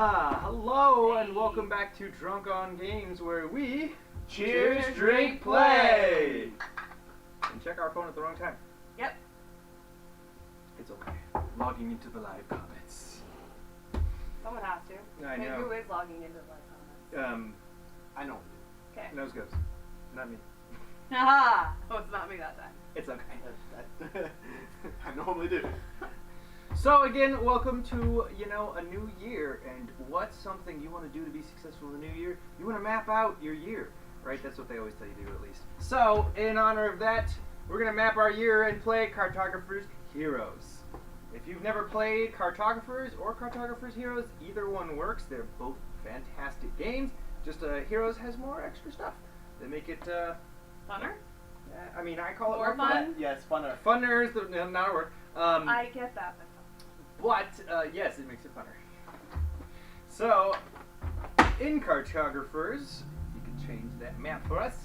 Hello and welcome back to Drunk on Games, where we cheers, drink, play! And check our phone at the wrong time. Yep. It's okay. Logging into the live comments. Someone has to. I know. Who is logging into the live comments? I know. Okay. Nose goes. Not me. Haha! Oh, it's not me that time. It's okay. I normally do. So again, welcome to, a new year, and what's something you want to do to be successful in the new year? You want to map out your year, right? That's what they always tell you to do, at least. So, in honor of that, we're going to map our year and play Cartographers Heroes. If you've never played Cartographers or Cartographers Heroes, either one works. They're both fantastic games. Just Heroes has more extra stuff. They make it, Funner? I call it More fun? Yes, funner. Funner is not a word. I get that. But, yes, it makes it funner. So, in Cartographers, you can change that map for us.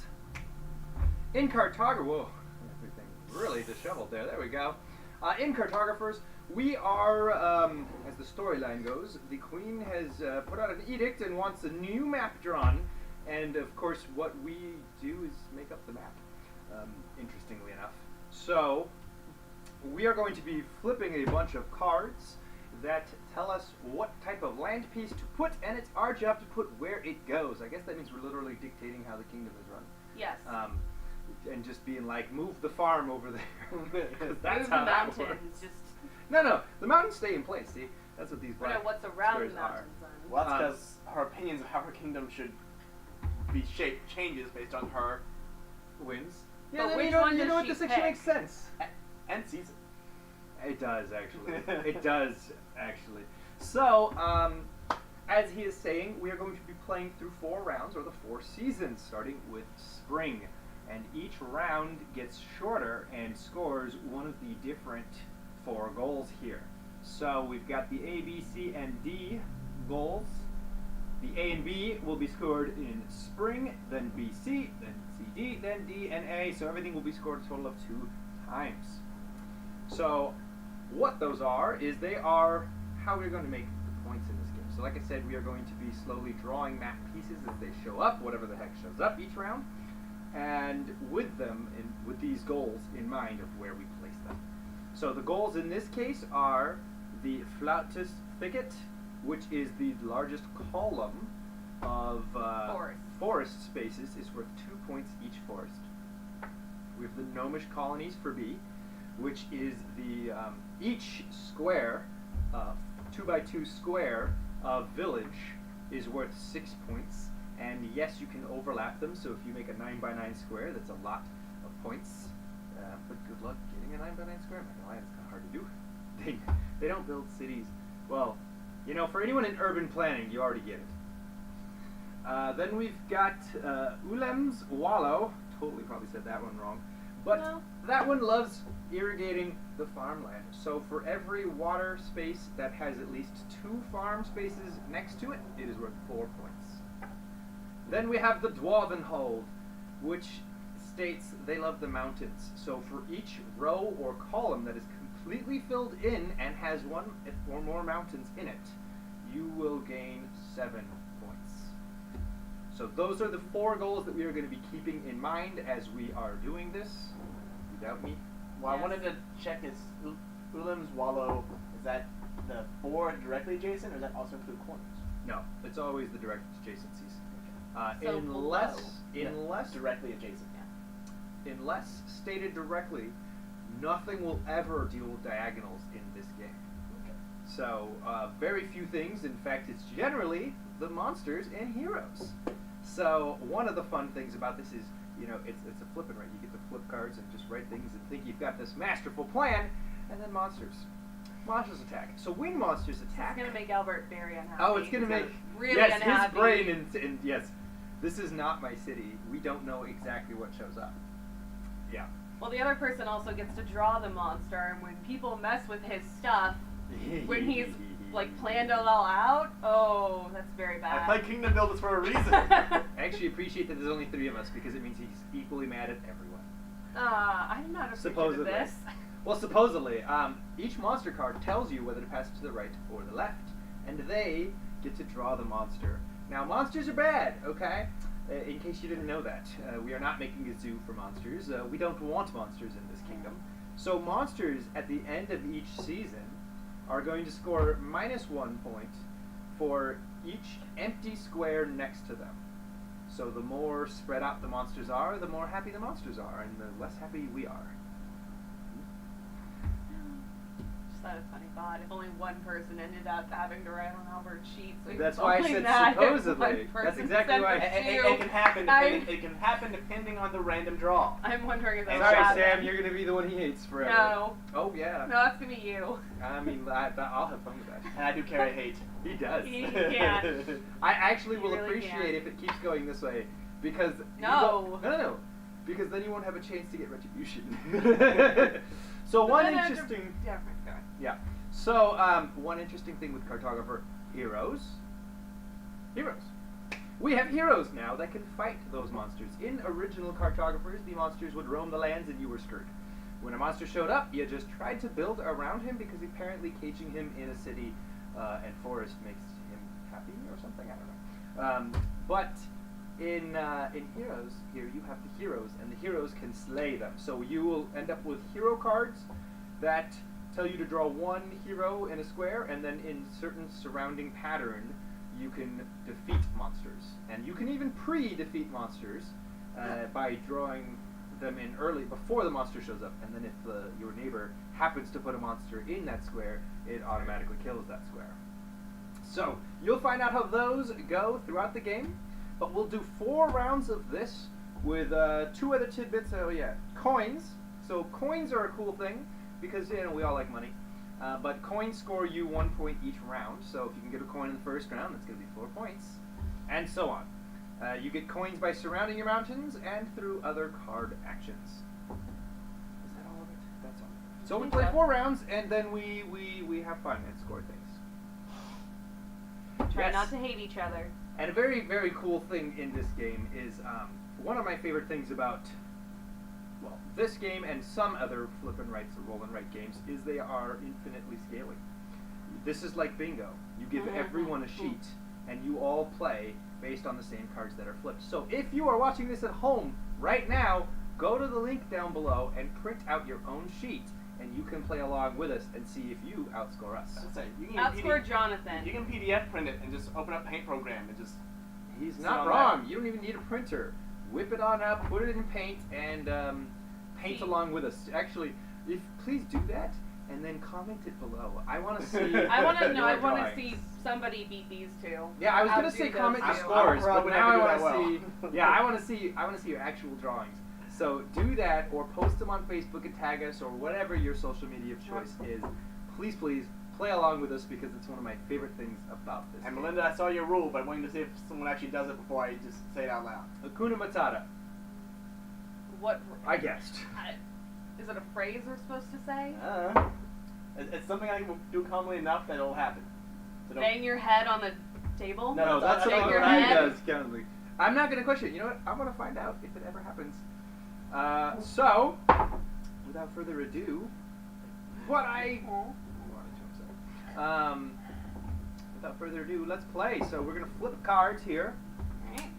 In whoa, everything really disheveled there. There we go. In Cartographers, we are, as the storyline goes, the Queen has put out an edict and wants a new map drawn. And, of course, what we do is make up the map, interestingly enough. So, we are going to be flipping a bunch of cards that tell us what type of land piece to put, and it's our job to put where it goes. I guess that means we're literally dictating how the kingdom is run. Yes. And just being like, move the farm over there. That's move how the that mountains. works. Just. No, the mountains stay in place. See, that's what these black what's around squares the mountains are. then? Well, that's because her opinions of how her kingdom should be shaped changes based on her wins. But Yeah, which you know one what? does This she actually pick? makes sense. and season. It does, actually. It does, actually. So, as he is saying, we are going to be playing through 4 rounds, or the 4 seasons, starting with spring. And each round gets shorter and scores one of the different 4 goals here. So, we've got the A, B, C, and D goals. The A and B will be scored in spring, then B, C, then C, D, then D, and A. So, everything will be scored a total of 2 times. So, what those are is they are how we're going to make the points in this game. So like I said, we are going to be slowly drawing map pieces as they show up, whatever the heck shows up each round, and with them, with these goals in mind of where we place them. So the goals in this case are the flautist thicket, which is the largest column of forest spaces, is worth 2 points each forest. We have the gnomish colonies for B, which is the each square, 2x2 square of village is worth 6 points, and yes, you can overlap them. So if you make a 9x9 square, that's a lot of points. But good luck getting a 9x9 square. I'm not gonna lie, it's kind of hard to do. They don't build cities. Well, for anyone in urban planning, you already get it. Then we've got Ulem's Wallow. Totally probably said that one wrong. But no. That one loves irrigating the farmland. So for every water space that has at least 2 farm spaces next to it, it is worth 4 points. Then we have the Dwarvenhold, which states they love the mountains. So for each row or column that is completely filled in and has 1 or more mountains in it, you will gain 7 points. So those are the 4 goals that we are going to be keeping in mind as we are doing this. You doubt me? Well, yes. I wanted to check, is Ulim's Wallow, is that the 4 directly adjacent, or does that also include corners? No, it's always the direct adjacencies. So unless directly adjacent, yeah. Unless stated directly, nothing will ever deal with diagonals in this game. Okay. So very few things. In fact, it's generally the monsters and heroes. So one of the fun things about this is, it's a flipping, right? You get to flip cards and just write things and think you've got this masterful plan, and then monsters attack. So when monsters attack, it's gonna make Albert very unhappy. Oh, it's gonna make really unhappy. His brain and yes, this is not my city. We don't know exactly what shows up. Yeah. Well, the other person also gets to draw the monster, and when people mess with his stuff, when he's planned it all out, oh, that's very bad. I play Kingdom Builders for a reason. I actually appreciate that there's only 3 of us, because it means he's equally mad at everyone. I'm not appreciative of this. Well, supposedly, each monster card tells you whether to pass it to the right or the left, and they get to draw the monster. Now, monsters are bad, okay? In case you didn't know that, we are not making a zoo for monsters. We don't want monsters in this kingdom. So monsters at the end of each season are going to score -1 point for each empty square next to them. So the more spread out the monsters are, the more happy the monsters are, and the less happy we are. Just thought it was funny thought. If only one person ended up having to write on Albert's sheet, so That's it's why I only said that if supposedly. one That's person exactly sent why. it to you. It can happen. I'm- It can happen depending on the random draw. I'm wondering if that's Sorry, what Sorry, Sam, happened. you're gonna be the one he hates forever. No. Oh yeah. No, that's gonna be you. I mean, I'll have fun with that. And I do carry hate. He does. He can't. I actually You will really appreciate can't. if it keeps going this way, because No. no, because then you won't have a chance to get retribution. So one interesting. Yeah, go ahead. Yeah. So one interesting thing with Cartographer heroes. We have heroes now that can fight those monsters. In original Cartographers, the monsters would roam the lands and you were screwed. When a monster showed up, you just tried to build around him because apparently caging him in a city and forest makes him happy or something. I don't know. But in Heroes, here you have the heroes, and the heroes can slay them. So you will end up with hero cards that tell you to draw one hero in a square, and then in certain surrounding pattern, you can defeat monsters. And you can even pre-defeat monsters by drawing them in early, before the monster shows up. And then if your neighbor happens to put a monster in that square, it automatically kills that square. So, you'll find out how those go throughout the game. But we'll do 4 rounds of this with 2 other tidbits. Oh yeah, coins. So coins are a cool thing because we all like money. But coins score you 1 point each round. So if you can get a coin in the first round, that's going to be 4 points, and so on. You get coins by surrounding your mountains and through other card actions. Is that all of it? That's all. So we play 4 rounds and then we have fun and score things. Try Yes. not to hate each other. And a very, very cool thing in this game is one of my favorite things about, well, this game and some other flip and rights or roll and write games is they are infinitely scaling. This is like bingo. You give everyone a sheet and you all play based on the same cards that are flipped. So if you are watching this at home right now, go to the link down below and print out your own sheet, and you can play along with us and see if you outscore us. Let's say, you can Outscore Jonathan. You can PDF print it and just open up Paint program and just. He's sit not on wrong. that. You don't even need a printer. Whip it on up, put it in Paint, and paint along with us. Actually, please do that, and then comment it below. I want to see. I want to know. your I want to drawings. see somebody beat these two. Yeah, I was gonna Outdo say those comment your two. scores, but probably now I never want do to that see. Yeah, I want to see. I want to see your actual drawings. So do that, or post them on Facebook and tag us, or whatever your social media of choice is. Please, please play along with us because it's one of my favorite things about this. And game. Melinda, I saw your rule, but I wanted to see if someone actually does it before I just say it out loud. Hakuna Matata. What? I guessed. Is it a phrase we're supposed to say? It's something I can do commonly enough that it'll happen. So don't- Bang your head on the table? No, that's shake what your he head. does currently. I'm not gonna question it. You know what? I want to find out if it ever happens. So, without further ado, without further ado, let's play. So we're gonna flip cards here, Alright.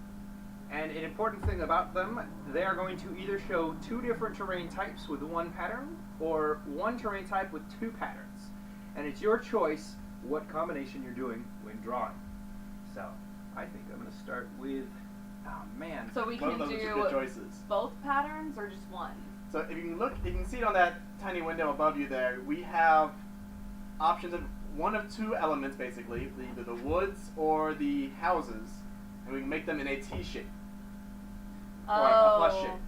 and an important thing about them, they are going to either show 2 different terrain types with 1 pattern, or 1 terrain type with 2 patterns. And it's your choice what combination you're doing when drawing. So, I think I'm gonna start with. Oh man. So we Both can of those are do good choices. both patterns or just one? So if you can look, you can see it on that tiny window above you there. We have options of 1 of 2 elements, basically, either the woods or the houses, and we can make them in a T shape or a plus shape.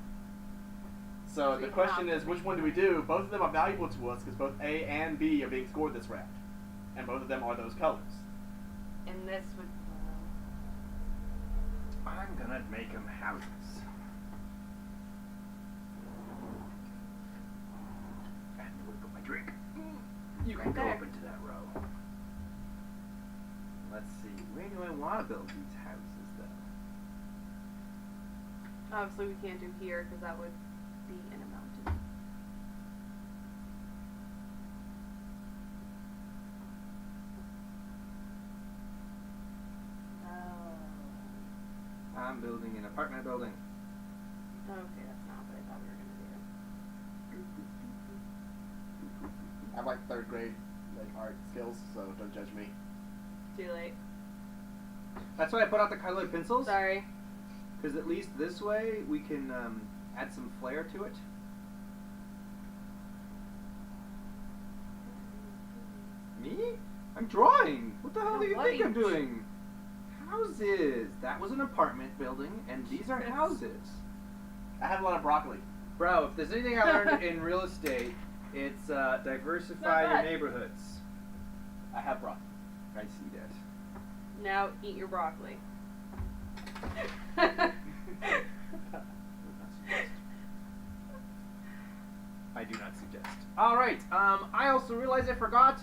So the question is, which one do we do? Both of them are valuable to us because both A and B are being scored this round, and both of them are those colors. And this would. I'm gonna make them houses. And whip up my drink. You can Right go there. up into that row. Let's see, where do I want to build these houses, though? Obviously, we can't do here because that would be in a mountain. I'm building an apartment building. Okay, that's not what I thought we were gonna I have like 3rd grade like art skills, so don't judge me. do. Too late. That's why I put out the colored pencils. Sorry. Because at least this way we can add some flair to it. Me? I'm drawing. What the hell do you What think are I'm you doing? Houses. That was an apartment building, and these are houses. I have a lot of broccoli. Bro, if there's anything I learned in real estate, it's diversify Not your bad. neighborhoods. I have broccoli. I see that. Now eat your broccoli. I do not suggest. All right. I also realized I forgot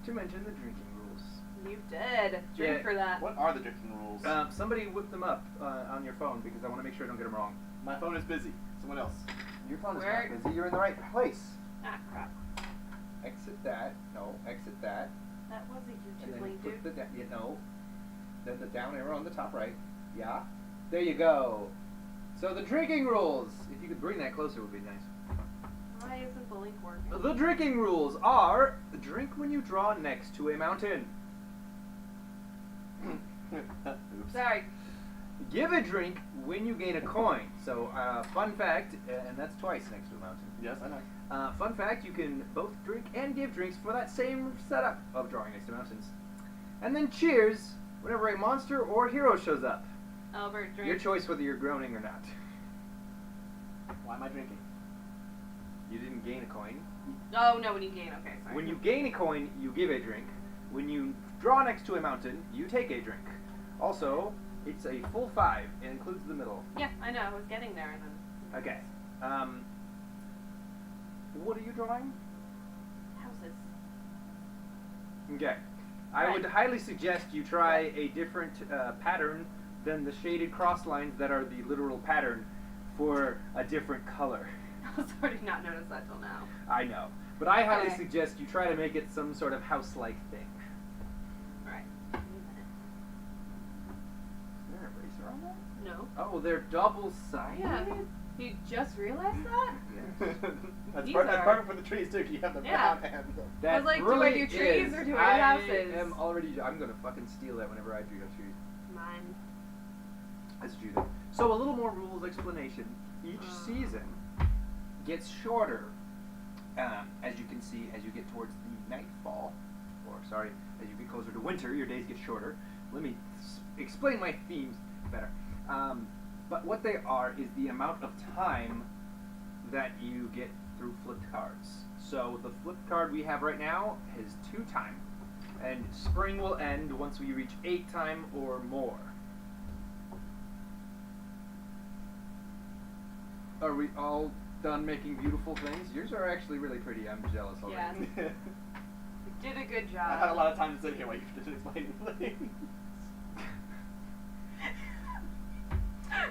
to mention the drinking rules. You did. Drink Yeah. for that. What are the drinking rules? Somebody whip them up on your phone because I want to make sure I don't get them wrong. My phone is busy. Someone else. Your phone is Where- not busy. You're in the right place. Ah, crap. Exit that. No, exit that. That was a And YouTube then link, click dude. the no. Then the down arrow on the top right. Yeah. There you go. So the drinking rules. If you could bring that closer, would be nice. Why isn't the link working? The drinking rules are: drink when you draw next to a mountain. Oops. Sorry. Give a drink when you gain a coin. So, fun fact, and that's twice next to a mountain. Yes, I know. Fun fact, you can both drink and give drinks for that same setup of drawing next to mountains. And then cheers whenever a monster or hero shows up. Albert, drink. Your choice whether you're groaning or not. Why am I drinking? You didn't gain a coin. Oh, no, when you gain. Okay, sorry. When you gain a coin, you give a drink. When you draw next to a mountain, you take a drink. Also, it's a full 5. It includes the middle. Yeah, I know. I was getting there and then. Okay. What are you drawing? Houses. Okay. I Right. would highly suggest you try a different pattern than the shaded cross lines that are the literal pattern for a different color. I was already not noticed that till now. I know. But I highly Okay. suggest you try to make it some sort of house-like thing. Alright. Give me a minute. Is there an eraser on that? No. Oh, they're double-sided? Yeah. You just realized that? Yes. That's These perfect are- for the trees too. 'Cause you have the Yeah. brown and the... That I was like, do I really do trees is. or do I do I houses? am already. I'm gonna fucking steal that whenever I do trees. Mine. Let's do that. So a little more rules explanation. Each season gets shorter, as you can see, as you get towards the nightfall, or sorry, as you get closer to winter, your days get shorter. Let me explain my themes better. But what they are is the amount of time that you get through flipped cards. So the flipped card we have right now is 2 time, and spring will end once we reach 8 time or more. Are we all done making beautiful things? Yours are actually really pretty. I'm jealous already. Yeah. You did a good job. I had a lot of time to sit here while you did explaining things.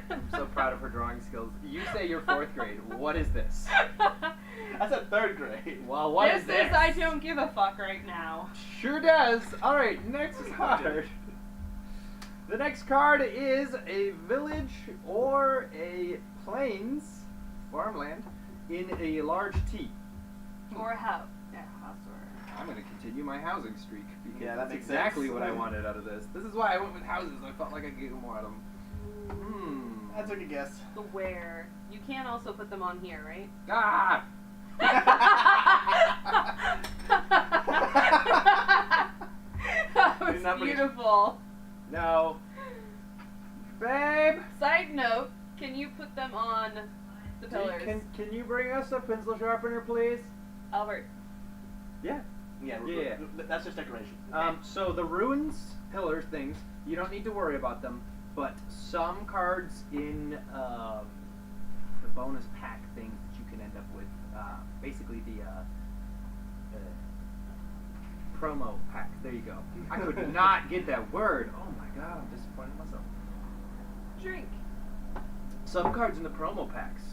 I'm so proud of her drawing skills. You say you're 4th grade. What is this? I said 3rd grade. Well, what this is this? I don't give a fuck right now. Sure does. All right, next card. The next card is a village or a plains, farmland, in a large T. Or a house. Yeah, house or. I'm going to continue my housing streak because Yeah, that that's makes exactly sense. what I wanted out of this. This is why I went with houses. I felt like I could get more out of them. I took a guess. The where. You can also put them on here, right? Ah! That You're was not pretty- beautiful. No. Babe! Side note, can you put them on the pillars? Can you bring us a pencil sharpener, please? Albert. Yeah. Yeah, Yeah. that's just decoration. So the ruins, pillars, things, you don't need to worry about them, but some cards in the bonus pack things that you can end up with, basically the promo pack, there you go. I could not get that word. Oh my god, I'm disappointed in myself. Drink. Some cards in the promo packs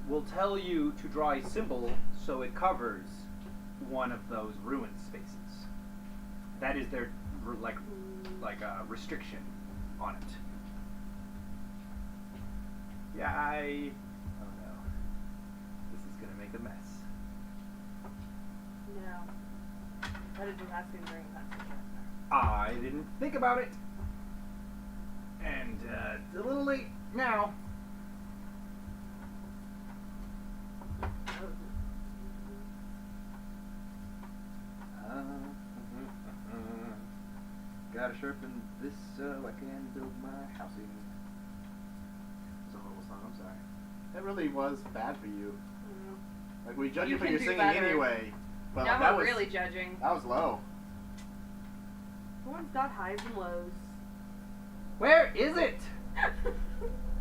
will tell you to draw a symbol so it covers one of those ruined spaces. That is their restriction on it. Yeah, oh no. This is gonna make a mess. No. Why did you ask me to bring a pencil sharpener? I didn't think about it. And it's a little late now. Gotta sharpen this so I can build my housing. It's a horrible song, I'm sorry. That really was bad for you. Like, we judge You you for can your do singing better. anyway. But Now like, that we're was really judging. that was low. Everyone's got highs and lows. Where is it?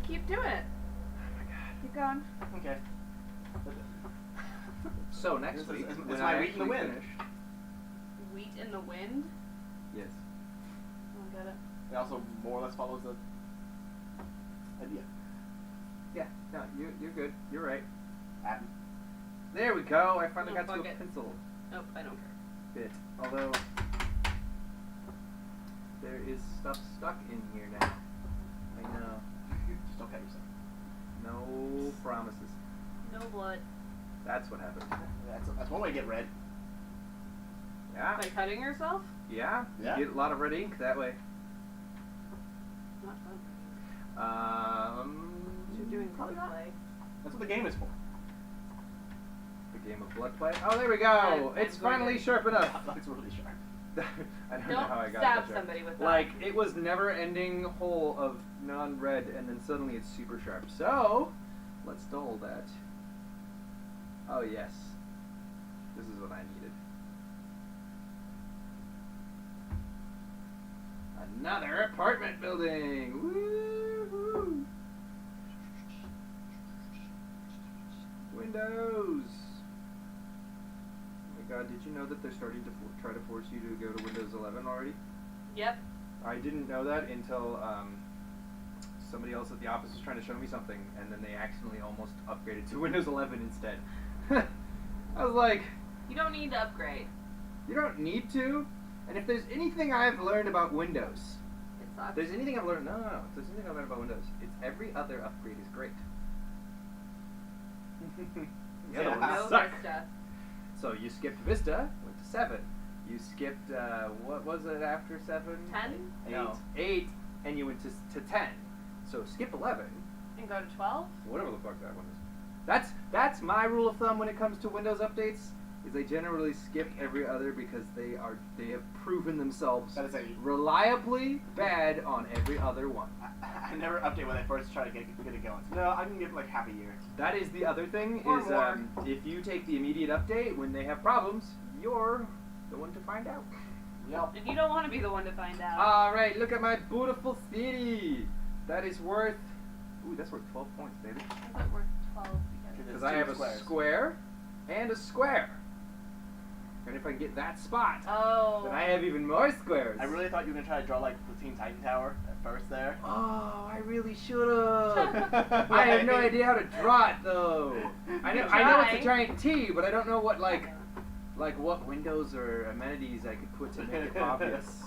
Keep doing it. Oh my god. Keep going. Okay. So next This is- week, it's when my I wheat in the actually wind. finish. Wheat in the wind? Yes. Oh, I got it. It also more or less follows the idea. Yeah, no, you're good. You're right. Atom. There we go. I finally No, got to a fuck it. pencil Nope, I don't care. bit. Although there is stuff stuck in here now. I know. Just don't cut yourself. No promises. No blood. That's what happened. That's one way to get red. Yeah. By cutting yourself? Yeah. Yeah. You get a lot of red ink that way. Not fun. You're doing Probably blood not. play. That's what the game is for. The game of blood play. Oh, there we go. Yeah, It's that's finally good. sharp enough. That's really sharp. I don't know Don't how I got stab that sharp. somebody with that. Like, it was never-ending hole of non-red, and then suddenly it's super sharp. So, let's dull that. Oh, yes. This is what I needed. Another apartment building! Woo-hoo! Windows! Oh my god, did you know that they're starting to try to force you to go to Windows 11 already? Yep. I didn't know that until somebody else at the office was trying to show me something, and then they accidentally almost upgraded to Windows 11 instead. I was like, You don't need to upgrade. you don't need to. And if there's anything I've learned about Windows, It sucks. if there's anything I've learned, no. If there's anything I've learned about Windows, it's every other upgrade is great. The other Yeah. ones No suck. Vista. So you skipped Vista, went to 7. You skipped, what was it after 7? 10? No, 8, and you went to 10. So skip 11, And go to 12? whatever the fuck that one is. That's my rule of thumb when it comes to Windows updates, is they generally skip every other because they have proven themselves That is a. reliably bad on every other one. I never update when I first try to get it going. So, no, I can give it like half a year. That is the other thing, Or is more. if you take the immediate update when they have problems, you're the one to find out. Yep. And you don't want to be the one to find out. Alright, look at my beautiful city. That is worth, ooh, that's worth 12 points, baby. I thought we're 12 Because It's I two have a squares. square and a square. And if I get that spot, Oh. then I have even more squares. I really thought you were gonna try to draw like the Teen Titan Tower at first there. Oh, I really should have. I have no idea how to draw it though. I know it's a Try. giant T, but I don't know what like what windows or amenities I could put to make it obvious.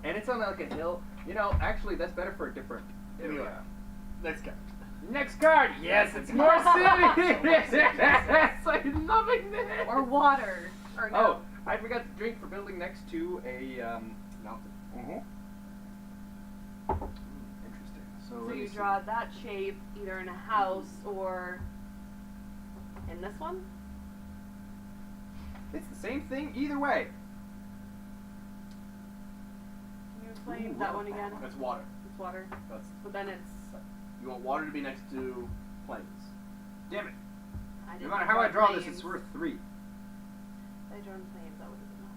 And it's on like a hill. You know, actually, that's better for a different Anyway. area. Next guy. Next card. Yes, it's more city. Yes, I'm loving this. Or water. Or no. Oh, I forgot to drink for building next to a Mountain. Interesting. So, So let me you see. draw that shape either in a house or in this one? It's the same thing either way. Can you explain Ooh, that what one again? That's water. It's water. That's But then it's... you want water to be next to plains. Damn it. I No didn't matter how I draw this, planes. it's worth 3. If I draw planes, that would have been enough.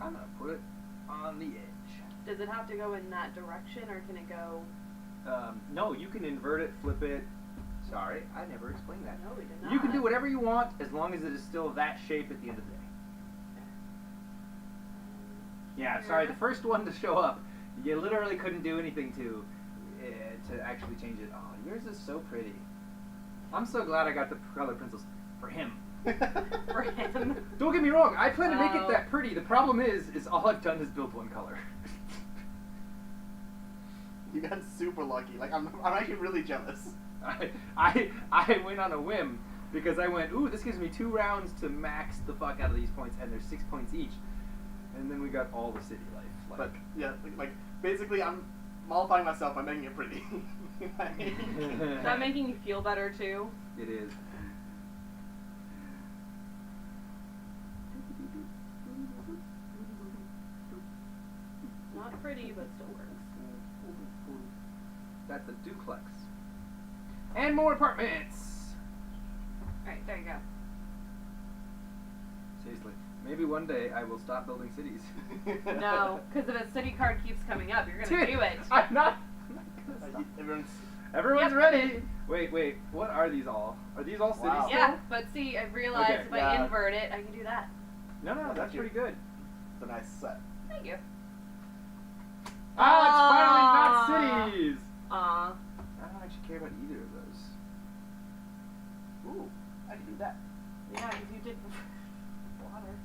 I'm gonna put it on the edge. Does it have to go in that direction, or can it go... No, you can invert it, flip it. Sorry, I never explained that. No, we did not. You can do whatever you want as long as it is still that shape at the end of the day. Yeah, sorry, the first one to show up, you literally couldn't do anything to actually change it. Oh, yours is so pretty. I'm so glad I got the color pencils for him. For him. Don't get me wrong, I plan to make it Oh. that pretty. The problem is all I've done is build one color. You got super lucky. Like I'm actually really jealous. I went on a whim because I went, ooh, this gives me 2 rounds to max the fuck out of these points, and there's 6 points each. And then we got all the city life. Like, But yeah, like basically I'm mollifying myself by making it pretty. Like, Is that making you feel better too? it is. Not pretty, but still works. That's a duplex. And more apartments! Alright, there you go. Seriously, maybe one day I will stop building cities. No, because if a city card keeps coming up, you're gonna do it. I'm not gonna stop. Everyone's Yep. ready! Wait, what are these all? Are these all cities Wow. still? Yeah, but see, I realized Okay, if I yeah. invert it, I can do that. No, That's that's cute. pretty good. It's a nice set. Thank you. Ah, it's finally Aw. not cities! Aw. I don't actually care about either of those. Ooh, I can do that. Yeah, because you did water.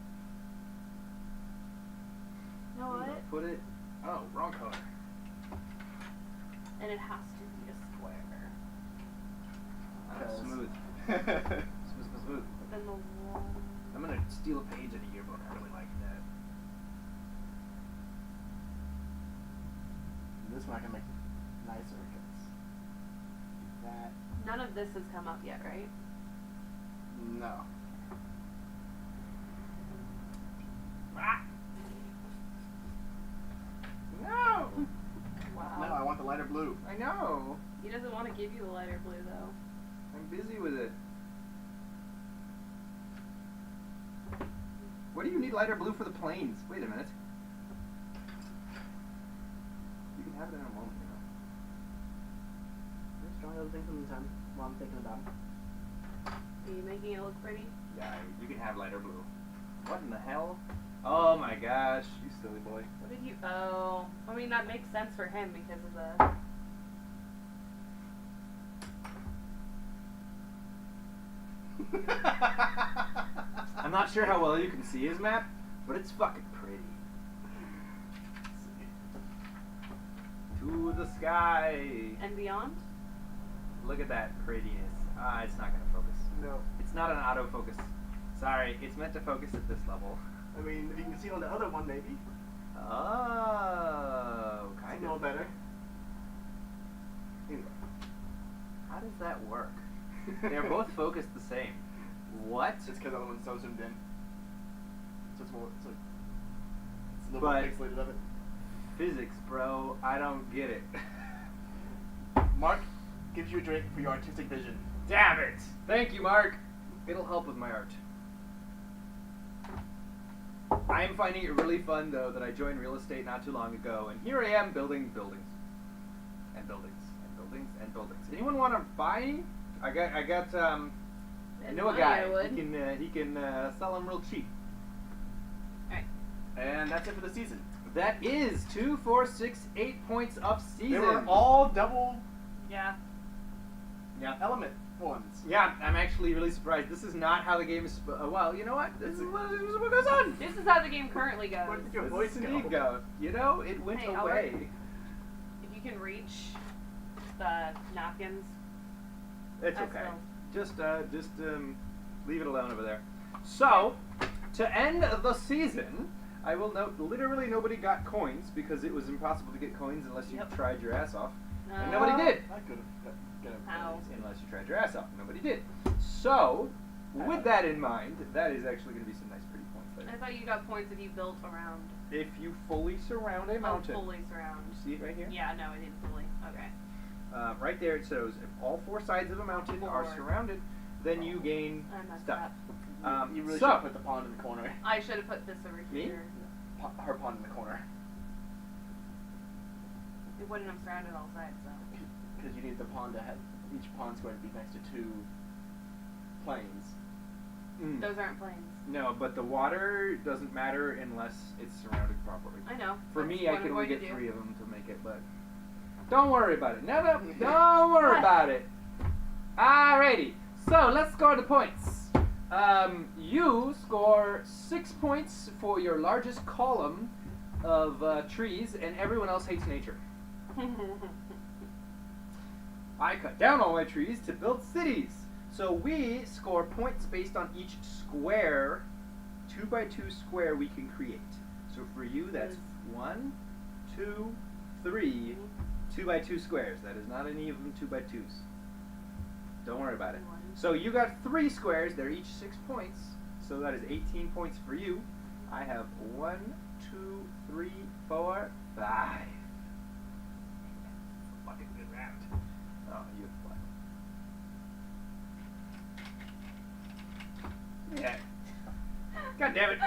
You know what? Put it. Oh, wrong color. And it has to be a square. Smooth. Smooth. But then the wall. I'm gonna steal a page in a yearbook. I really like that. This one I can make nicer because that. None of this has come up yet, right? No. Ah! No! Wow. No, I want the lighter blue. I know. He doesn't want to give you the lighter blue, though. I'm busy with it. What do you need lighter blue for the planes? Wait a minute. You can have it in a moment, you know. Just trying other things in the meantime while I'm thinking about them. Are you making it look pretty? Yeah, you can have lighter blue. What in the hell? Oh my gosh, you silly boy. What did you... Oh. I mean, that makes sense for him because of the... I'm not sure how well you can see his map, but it's fucking pretty. To the sky. And beyond? Look at that prettiness. Ah, it's not gonna focus. No. It's not an autofocus. Sorry, it's meant to focus at this level. I mean, if you can see on the other one, maybe. Oh, I kind know of. better. Anyway. How does that work? They're both focused the same. What? It's because the other one's so zoomed in. So it's more. It's like. It's a little But- bit pixelated of it. Physics, bro. I don't get it. Mark gives you a drink for your artistic vision. Damn it! Thank you, Mark. It'll help with my art. I am finding it really fun, though, that I joined real estate not too long ago, and here I am building buildings. And buildings. And buildings. And buildings. Anyone want to buy any? I know a Money, guy. I would. He can sell them real cheap. Alright. And that's it for the season. That is 2, 4, 6, 8 points of season. They were all double Yeah. Yeah. element ones. Yeah, I'm actually really surprised. This is not how the game is. Well, you know what? This is what goes on. This is how the game currently goes. Where did your This voice is go? indeed go. You know, it went Hey, away. If you can reach the napkins, It's I okay. will. Just leave it alone over there. So, to end the season, I will note literally nobody got coins because it was impossible to get coins unless you Yep. tried your ass off. And nobody did. I could have got a How? Unless you tried your ass off. Nobody did. So, with that in mind, that is actually going to be some nice pretty points I there. thought you got points if you built around. If you fully surround a mountain. Oh, fully surround. You see it right here? Yeah, no, I didn't fully. Okay. Right there it shows if all 4 sides of a mountain are 4. surrounded, then you gain I messed stuff. up. You really so- should have put the pond in the corner. I should have put this over Me? here. Her pond in the corner. It wouldn't have surrounded all sides, though. Because you need the pond to have each pond square to be next to 2 planes. Those aren't planes. No, but the water doesn't matter unless it's surrounded properly. I know. For That's me, what I I'm can only going to get do. 3 of them to make it, but don't worry about it. No, don't worry about it. Alrighty, so let's score the points. You score 6 points for your largest column of trees, and everyone else hates nature. I cut down all my trees to build cities. So we score points based on each square, 2x2 square we can create. So for you, that's 1, 2, 3, 2x2 squares. That is not any of them 2x2s. Don't worry about it. So you got 3 squares. They're each 6 points. So that is 18 points for you. I have 1, 2, 3, 4, 5. Fucking good round. Oh, you have fun. Yeah. God damn it.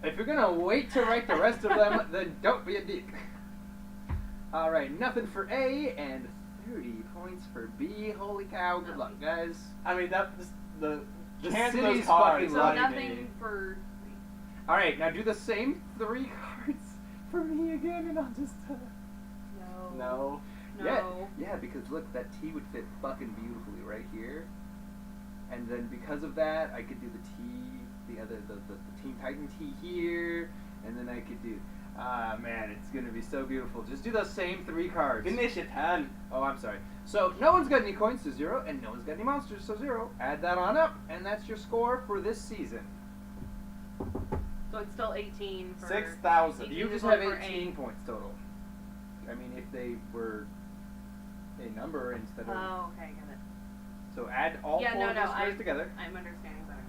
If you're gonna wait to write the rest of them, then don't be a dick. Alright, nothing for A and 30 points for B. Holy cow, good luck, guys. I mean, the The chance of city's those cards. fucking So lying. nothing for. Alright, now do the same 3 cards for me again, and I'll just. No. No. No. Yeah, because look, that T would fit fucking beautifully right here. And then because of that, I could do the T, the Teen Titan T here, and then I could do. Ah, man, it's gonna be so beautiful. Just do those same 3 cards. Finish it, Han. Oh, I'm sorry. So no one's got any coins, so 0, and no one's got any monsters, so 0. Add that on up, and that's your score for this season. So it's still 18 for. 6,000. You just one have for 18 A. points total. I mean, if they were a number instead of. Oh, okay, got it. So add all 4 of those squares together. I'm understanding better.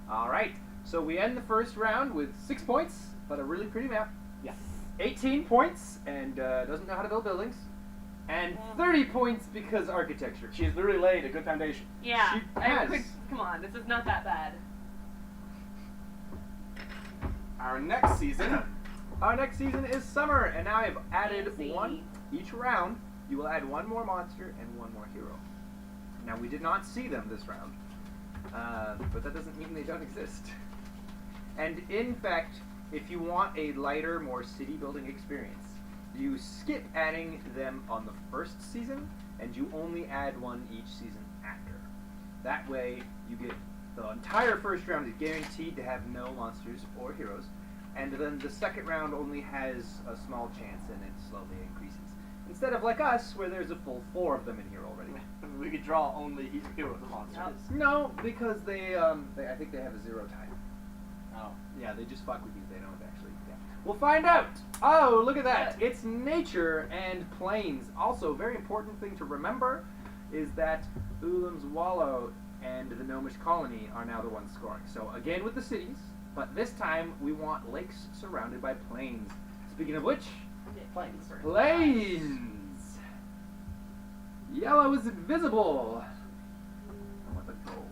Hold All right. So we end the first round with 6 points, but a really pretty map. Yeah. 18 points and doesn't know how to build buildings, and 30 points because architecture. She's literally laid a good foundation. on. Yeah. She I has. could, come on, this is not that bad. Our next season. Our next season is summer, and now I've added Fancy. 1 each round. You will add 1 more monster and 1 more hero. Now we did not see them this round, but that doesn't mean they don't exist. And in fact, if you want a lighter, more city building experience, you skip adding them on the first season, and you only add 1 each season after. That way, you get the entire first round is guaranteed to have no monsters or heroes, and then the second round only has a small chance, and it slowly increases. Instead of like us, where there's a full 4 of them in here already. We could draw only heroes and monsters. Yep. No, because they I think they have a 0 time. Oh. Yeah, they just fuck with you. They don't actually. Yeah. We'll find out. Oh, look at that! It's nature and plains. Also, very important thing to remember is that Ulam's Wallow and the Gnomish Colony are now the ones scoring. So again with the cities, but this time we want lakes surrounded by plains. Speaking of which, Plains. plains. Yellow is invisible. I want the gold.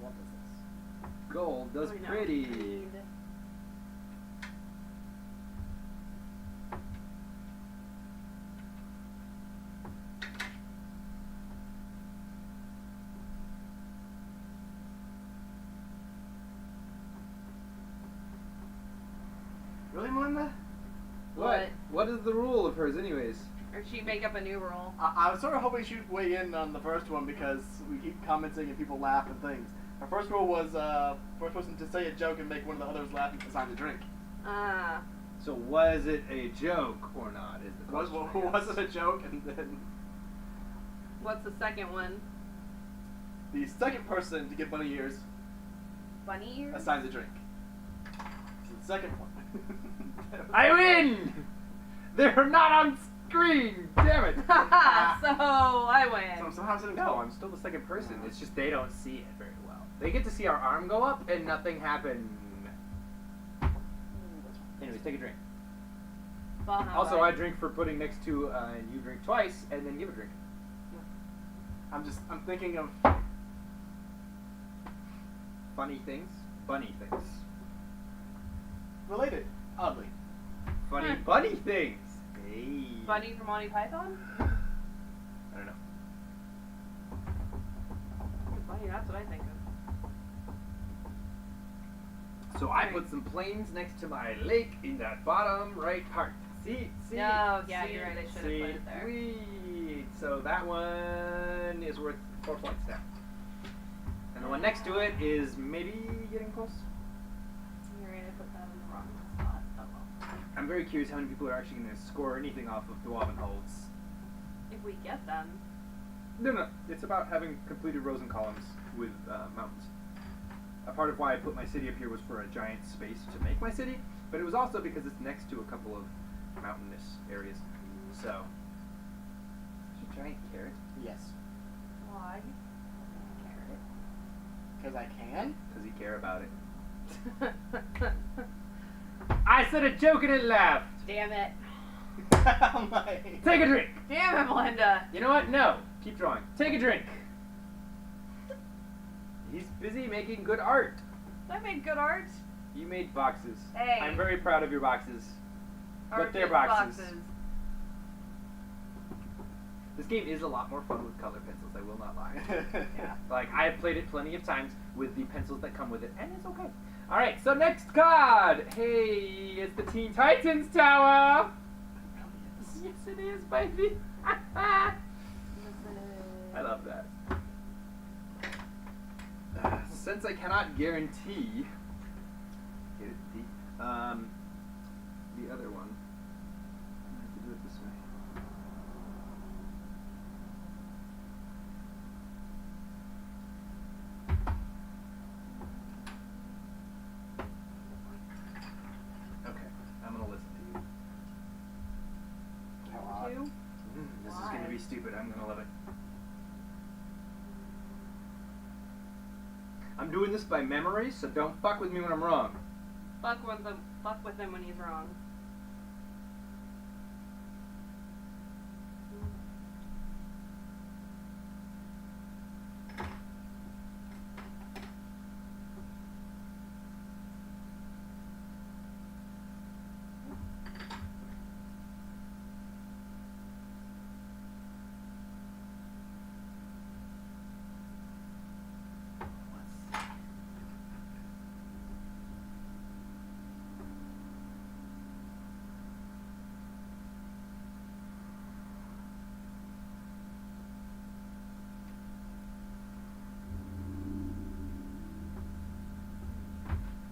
What is this? Gold does I know. pretty. Need- Really, Melinda? What? What is the rule of hers, anyways? Or she'd make up a new rule. I was sort of hoping she'd weigh in on the first one because we keep commenting and people laugh and things. Our first rule was first person to say a joke and make one of the others laugh and sign the drink. Ah. So was it a joke or not? Is the Was, question. I guess. was it a joke? And then What's the second one? the second person to get bunny ears Bunny ears? assigns a drink. So the second one. I win! They're not on screen! Damn it! so I So win. somehow sitting No, I'm still the second person. It's just they don't see it very well. They get to see our arm go up and nothing happened. Anyways, take a drink. Baja Also, Light. I drink for putting next to, and you drink twice, and then give a drink. I'm thinking of Funny things, bunny things. related, oddly. Funny bunny things. Hey. Bunny from Monty Python? I don't know. It's funny, that's what I think of. So I put some planes next to my lake in that bottom right part. See? No, yeah, see, you're right, I should have see, put it there. Sweet. So that one is worth 4 points now. And the one next to it is maybe getting close. You're right, I put that in the wrong spot. Oh well. I'm very curious how many people are actually going to score anything off of Dwarven holds. If we get them. No. It's about having completed rows and columns with mountains. A part of why I put my city up here was for a giant space to make my city, but it was also because it's next to a couple of mountainous areas. So, is a giant carrot? Yes. Why? Carrot. Because I can? Does he care about it? I said a joke and it laughed. Damn it. I'm like... Take a drink. Damn it, Melinda. You know what? No. Keep drawing. Take a drink. He's busy making good art. I made good art. You made boxes. Hey. I'm very proud of your boxes. But they're Art boxes. This game is a lot more fun with color pencils, I will not lie. Yeah. Like, I have played it plenty of times with the pencils that come with it, and it's okay. Alright, so next card! Hey, it's the Teen Titans Tower! Yes, it is, baby! I love that. Since I cannot guarantee... Get it, D. The other one. I have to do it this way. Okay, I'm gonna listen to you. Two. This is gonna be stupid. I'm gonna love it. I'm doing this by memory, so don't fuck with me when I'm wrong. Fuck with him when he's wrong.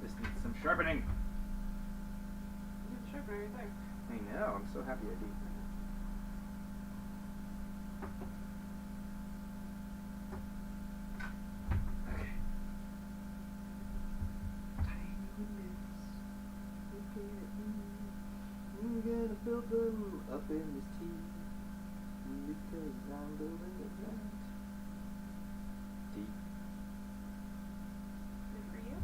This needs some sharpening. You have a sharpener right there. I know, I'm so happy I do. Okay. Tiny windows. Look at me. We're gonna build them up in this tea. Because I'm building it right. Tea. Good for you.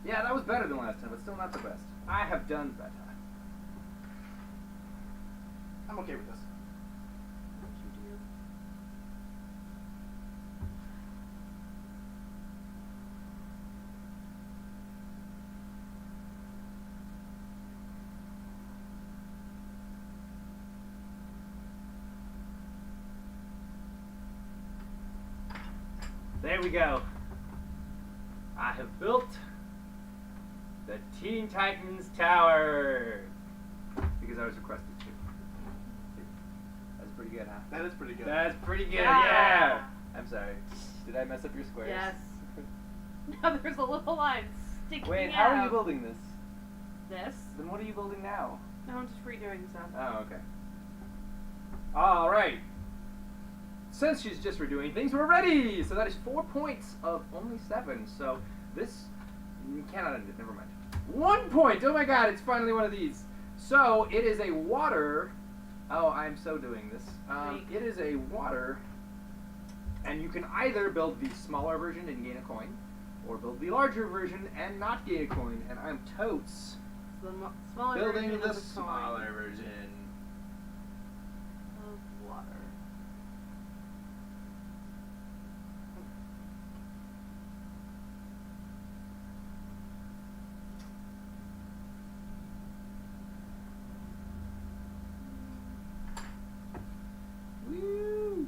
Yeah, that was better than last time, but still not the best. I have done better. I'm okay with this. What you do? There we go. I have built the Teen Titans Tower. Because I was requested to. That's pretty good, huh? That is pretty good. That's pretty good, Yeah. yeah. I'm sorry. Did I mess up your squares? Yes. Now there's a little line sticking Wait, out. how are you building this? This? Then what are you building now? No, I'm just redoing stuff. Oh, okay. Alright. Since she's just redoing things, we're ready! So that is 4 points of only 7. So this you cannot end it, never mind. 1 point! Oh my god, it's finally one of these. So it is a water. Oh, I'm so doing this. It is a water, and you can either build the smaller version and gain a coin, or build the larger version and not gain a coin. And I'm totes The smaller building version the of the coin smaller version. of water. Woo!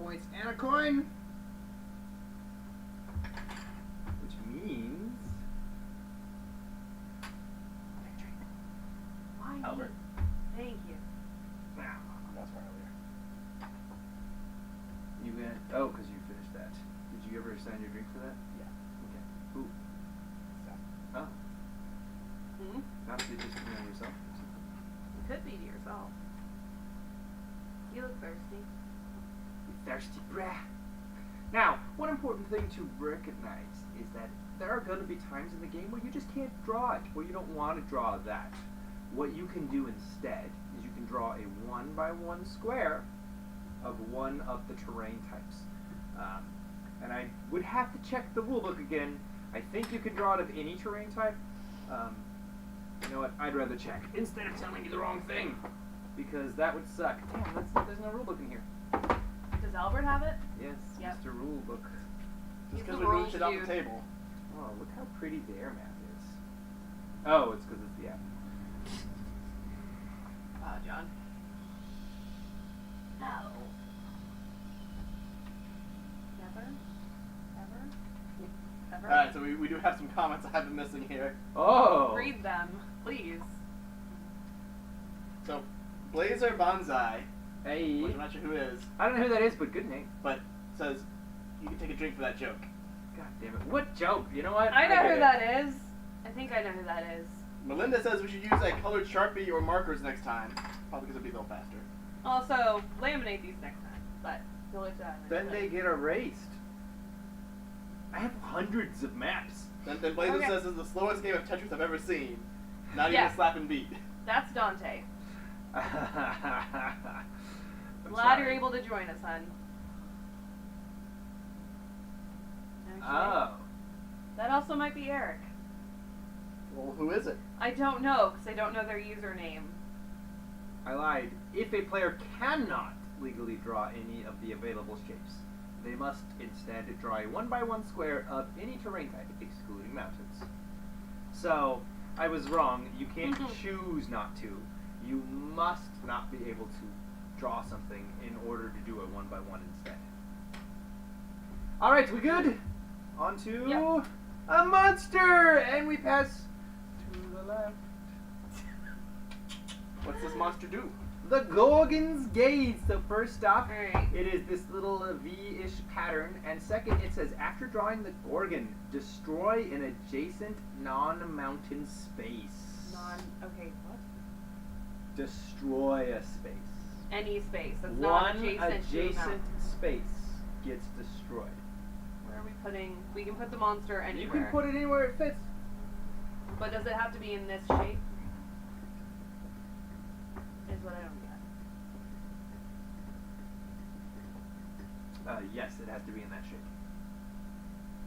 points and a coin. Which means... Why Albert. me? Thank you. Now. That's right earlier. You went... Oh, because you finished that. Did you ever sign your drink for that? Yeah. Okay. Who? Oh. Hmm? Not to just put it on yourself. It could be to yourself. You look thirsty. You thirsty brah. Now, one important thing to recognize is that there are going to be times in the game where you just can't draw it, or you don't want to draw that. What you can do instead is you can draw a 1x1 square of one of the terrain types. And I would have to check the rulebook again. I think you can draw it of any terrain type. You know what? I'd rather check instead of telling you the wrong thing, because that would suck. Damn, there's no rulebook in here. Does Albert have it? Yes, Yep. Mr. Rulebook. He's Just because the we moved rules it off dude. the table. Oh, look how pretty the air map is. Oh, it's because it's the app. John. No. Never? Ever? Ever? Alright, so we do have some comments I've been missing here. Oh! Read them, please. So, Blazer Banzai, Hey. which I'm not sure who is, I don't know who that is, but good name. but says you can take a drink for that joke. God damn it. What joke? You know what? I know get who it. that is. I think I know who that is. Melinda says we should use a colored Sharpie or markers next time. Probably because it'll be a little faster. Also, laminate these next time. But you'll look at that. Then they get erased. I have hundreds of maps. Then Blazer Okay. says this is the slowest game of Tetris I've ever seen. Not Yeah. even slap and beat. That's Dante. I'm Glad you're sorry. able to join us, hon. Actually, Oh. that also might be Eric. Well, who is it? I don't know, because I don't know their username. I lied. If a player cannot legally draw any of the available shapes, they must instead draw a 1x1 square of any terrain type, excluding mountains. So, I was wrong. You can't choose not to. You must not be able to draw something in order to do a 1x1 instead. Alright, we good? On to Yep. a monster! And we pass to the left. What's this monster do? The Gorgon's Gaze. So first off, Alright. it is this little V-ish pattern, and second, it says after drawing the Gorgon, destroy an adjacent non-mountain space. Okay, what? Destroy a space. Any space. That's not One adjacent to a adjacent mountain. space gets destroyed. Where are we putting? We can put the monster anywhere. You can put it anywhere it fits. But does it have to be in this shape? Is what I don't get. Yes, it has to be in that shape.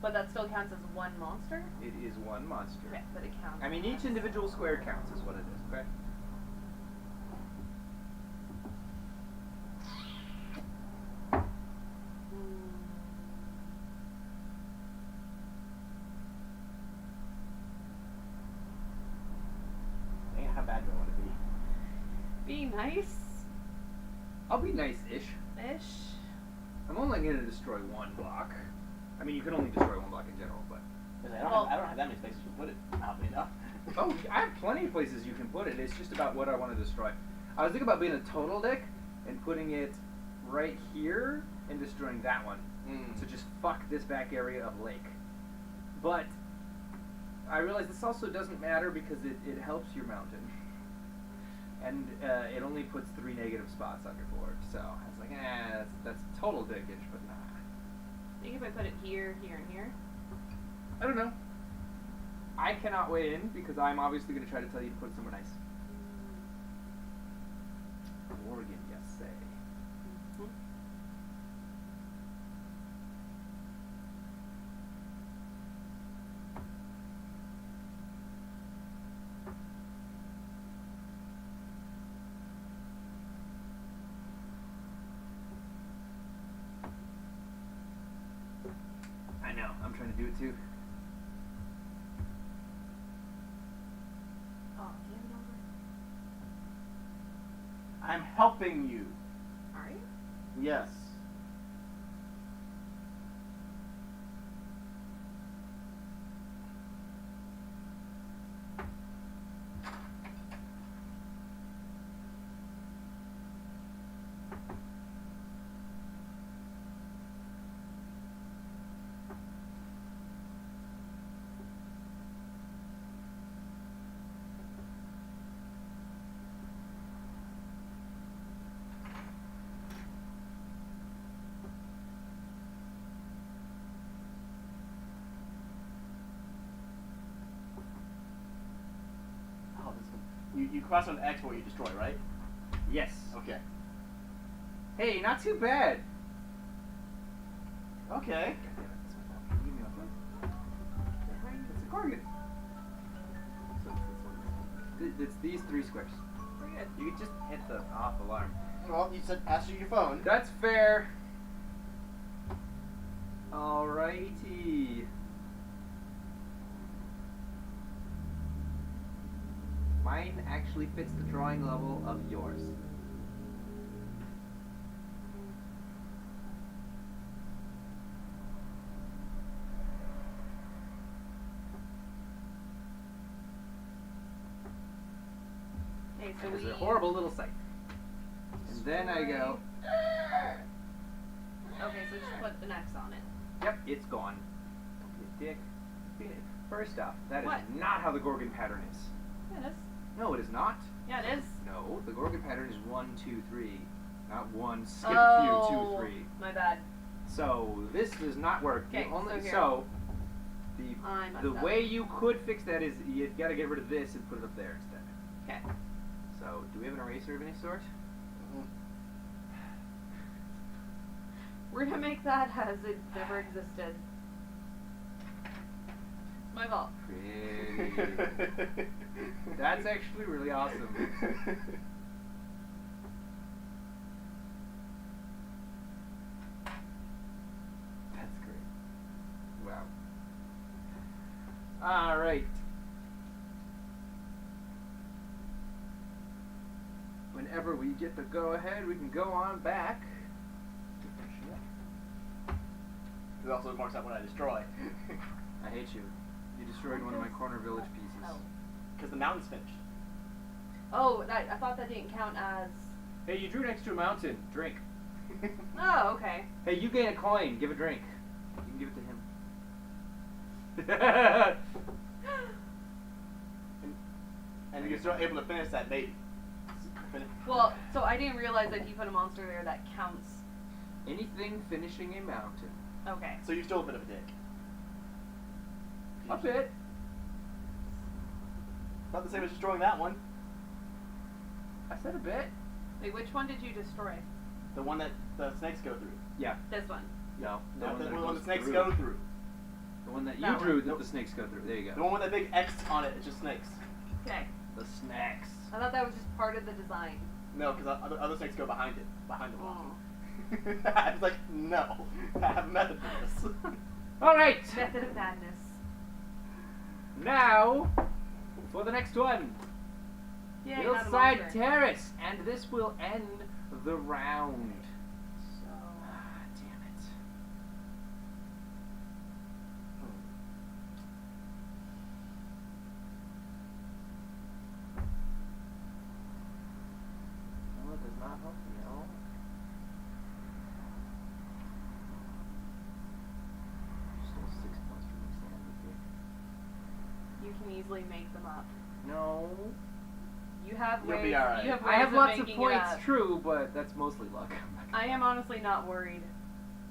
But that still counts as one monster? It is one monster. Okay, but it counts. I mean, each individual square counts is what it is, okay? Dang it, how bad do I want to be? Be nice. I'll be nice-ish. Ish. I'm only going to destroy one block. I mean, you can only destroy one block in general, but... Because I Well- I don't have that many spaces to put it, oddly enough. Oh, I have plenty of places you can put it. It's just about what I want to destroy. I was thinking about being a total dick and putting it right here and destroying that one. So just fuck this back area of lake. But I realize this also doesn't matter because it helps your mountain. And it only puts 3 negative spots on your board. So I was like, that's total dickish, but nah. I think if I put it here, here, and here. I don't know. I cannot weigh in because I'm obviously going to try to tell you to put it somewhere nice. Oregon, yes, say. I know, I'm trying to do it too. Oh, do you have a number? I'm helping you. Are you? Yes. cross on X what you destroy, right? Yes. Okay. Hey, not too bad. Okay. Give me a phone. It's a Gorgon. So it's this one. It's these 3 squares. Pretty good. You could just hit the off alarm. Well, you said answer your phone. That's fair. Alrighty. Mine actually fits the drawing level of yours. Okay, so It's we. a horrible little sight. And then I go, Okay, so just put an X on it. yep, it's gone. Don't be a dick. First off, that is What? not how the Gorgon pattern is. Yeah, it is. No, it is not. Yeah, it is. No, the Gorgon pattern is 1, 2, 3. Not 1, skip a Oh, few, 2, 3. my bad. So this does not work. The Okay, only, so here. so I messed the up. way you could fix that is you got to get rid of this and put it up there instead. Okay. So do we have an eraser of any sort? We're gonna make that as it never existed. It's my fault. Pretty. That's actually really awesome. That's great. Wow. All right. Whenever we get the go ahead, we can go on back. It also marks out what I destroy. I hate you. You destroyed one of my corner village pieces. Oh. Because the mountain's finished. Oh, I thought that didn't count as. Hey, you drew next to a mountain. Drink. Oh, okay. Hey, you gain a coin. Give a drink. You can give it to him. And you're still able to finish that baby. Well, so I didn't realize that you put a monster there that counts. Anything finishing a mountain. Okay. So you're still a bit of a dick. A bit. About the same as destroying that one. I said a bit. Wait, which one did you destroy? The one that the snakes go through. Yeah. This one. No. The one that the goes snakes through. go through. The one that you That drew one. that the snakes go through. There you The go. one with that big X on it, it's just snakes. Okay. The snacks. I thought that was just part of the design. No, because other snakes go behind it. Behind the block. Oh. I was like, no. I have a method for this. All right. Method of madness. Now, for the next one. Yay, not a Hillside monster. Terrace. And this will end the round. So. Ah, damn it. No, it does not help me at all. Still 6 points from the stand with you. You can easily make them up. No. You have You'll ways. be alright. You have I ways have lots of making it points, up. true, but that's mostly luck. I am honestly not worried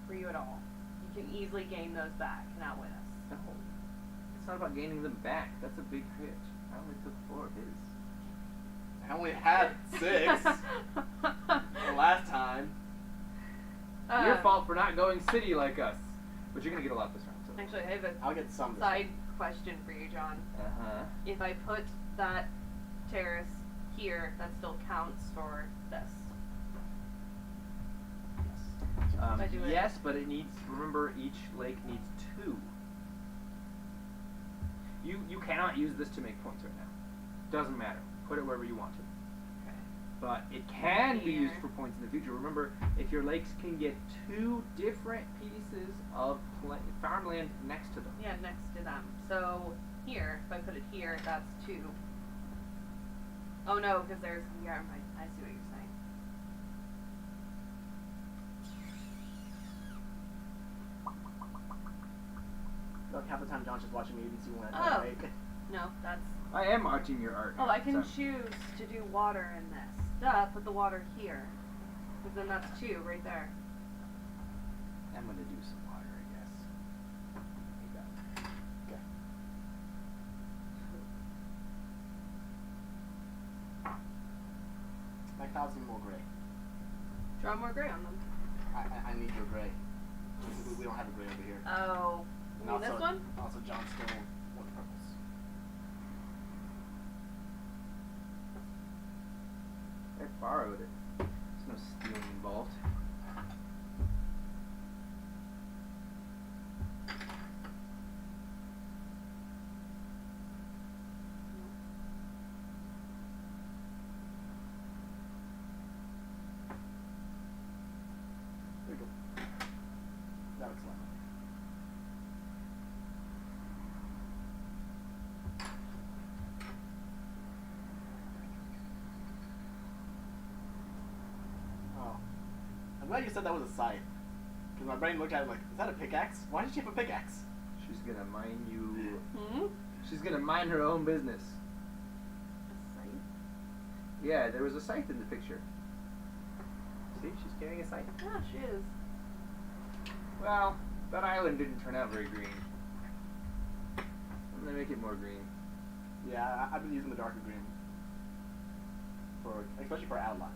for you at all. You can easily gain those back and outwit us. No. It's not about gaining them back. That's a big crit. I only took 4 of his. I only had 6 the last time. Your fault for not going city like us. But you're going to get a lot this round. So. Actually, I have a I'll get some. side question for you, John. Uh-huh. If I put that terrace here, that still counts for this. Yes. I do it. Yes, but it needs, remember, each lake needs 2. You cannot use this to make points right now. Doesn't matter. Put it wherever you want to. Okay. But it can be used Here. for points in the future. Remember, if your lakes can get 2 different pieces of farmland next to them. Yeah, next to them. So here, if I put it here, that's 2. Oh no, because there's yeah. I see what you're saying. Like half the time John's just watching me even see when I Oh. talk, right? No, that's. I am watching your art. Oh, I can so- choose to do water in this. Duh, put the water here. Because then that's 2 right there. I'm gonna do some water, I guess. Okay. My clouds need more gray. Draw more gray on them. I need your gray. We don't have a gray over here. Oh. And You mean this one? Also, John still wants purples. I borrowed it. There's no stealing involved. There we go. That looks like. Oh. I'm glad you said that was a scythe. Because my brain looked at it like, is that a pickaxe? Why did she have a pickaxe? She's gonna mine you. Hmm? She's gonna mind her own business. A scythe? Yeah, there was a scythe in the picture. See, she's carrying a scythe. Yeah, she is. Well, that island didn't turn out very green. I'm gonna make it more green. Yeah, I've been using the darker green. Especially for outlines.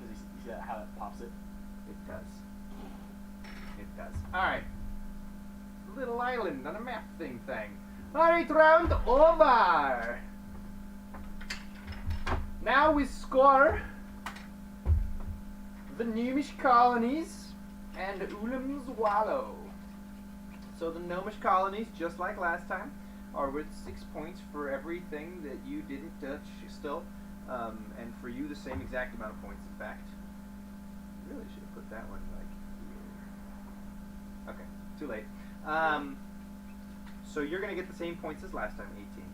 Because you see how it pops it? It does. It does. Alright. Little island on a map thing. Alright, round over! Now we score the Gnomish colonies and Ulam's Wallow. So the Gnomish colonies, just like last time, are worth 6 points for everything that you didn't touch still. And for you, the same exact amount of points, in fact. Really should have put that one like here. Okay, too late. So you're going to get the same points as last time, 18.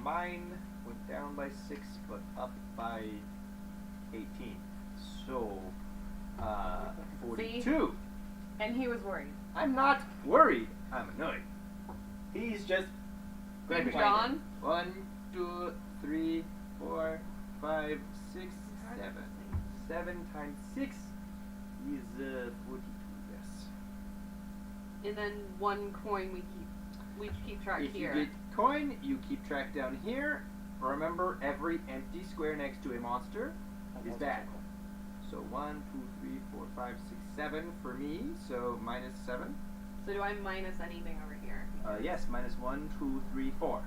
Mine went down by 6, but up by 18. So, 42. See? And he was worried. I'm not worried. I'm annoyed. He's just Grab John? 1, 2, 3, 4, 5, 6, 7. 7 times 6 is 42, yes. And then one coin we keep track If here. you get coin, you keep track down here. Remember, every empty square next to a monster is bad. So 1, 2, 3, 4, 5, 6, 7 for me, so minus 7. So do I minus anything over here? Yes, minus 1, 2, 3, 4.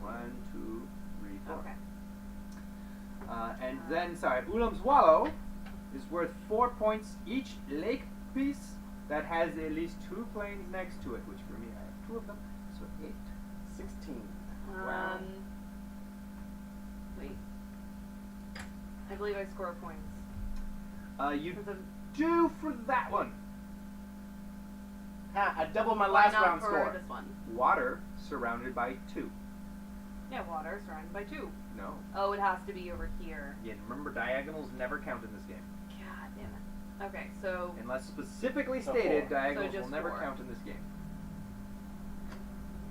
1, 2, 3, 4. Okay. And then, sorry, Ulam's Wallow is worth 4 points each lake piece that has at least 2 planes next to it, which for me, I have 2 of them, so 8. 16. Wow. Wait. I believe I score points. You For the, do for that one. Ha! I doubled my why last not round for score. this one? Water surrounded by 2. Yeah, water surrounded by 2. No. Oh, it has to be over here. Yeah, remember, diagonals never count in this game. God damn it. Okay, so Unless specifically So stated, 4. diagonals So will just never 4. count in this game.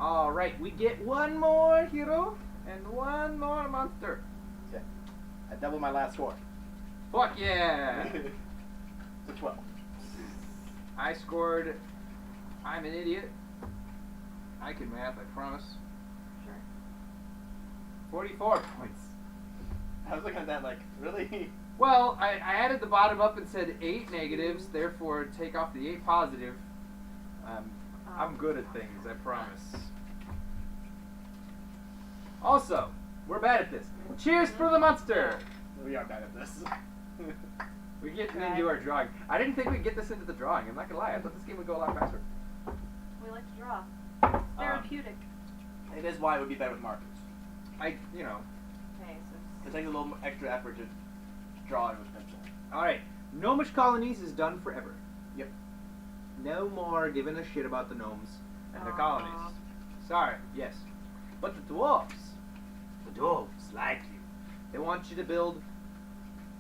Alright, we get 1 more hero and 1 more monster. Yeah. I doubled my last score. Fuck yeah! To 12. I scored. I'm an idiot. I can math, I promise. sure. 44 points. I was looking at that like, really? Well, I added the bottom up and said 8 negatives, therefore take off the 8 positive. I'm good at things, I promise. Also, we're bad at this. Cheers for the monster! We are bad at this. We're getting into our drawing. I didn't think we'd get this into the drawing, I'm not gonna lie. I thought this game would go a lot faster. We like to draw. Therapeutic. It is why it would be better with markers. Okay, So It takes a little extra effort to draw it with pencil. Alright, Gnomish Colonies is done forever. Yep. No more giving a shit about the gnomes and their Aw. colonies. Sorry, yes. But the dwarves like you. They want you to build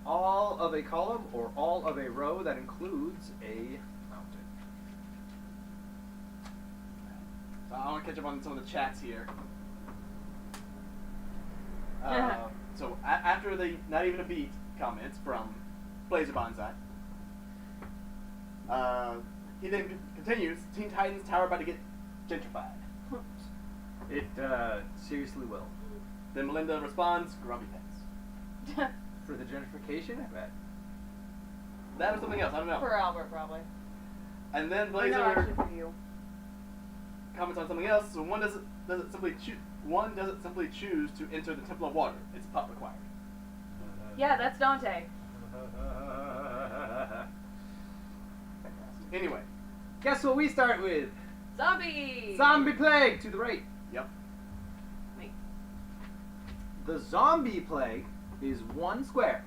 all of a column or all of a row that includes a mountain. So I want to catch up on some of the chats here. So after the not even a beat comments from Blazer Bonsai, he then continues, Teen Titans Tower about to get gentrified. It seriously will. Then Melinda responds, grumpy pants. For the gentrification, I bet. That or something else, I don't know. For Albert, probably. And then Or Blazer no, actually for you. comments on something else. So one doesn't simply choose to enter the Temple of Water. It's pup required. Yeah, that's Dante. Fantastic. Anyway, Guess what we start with? Zombie! Zombie plague to the right. yep. Me. The zombie plague is 1 square,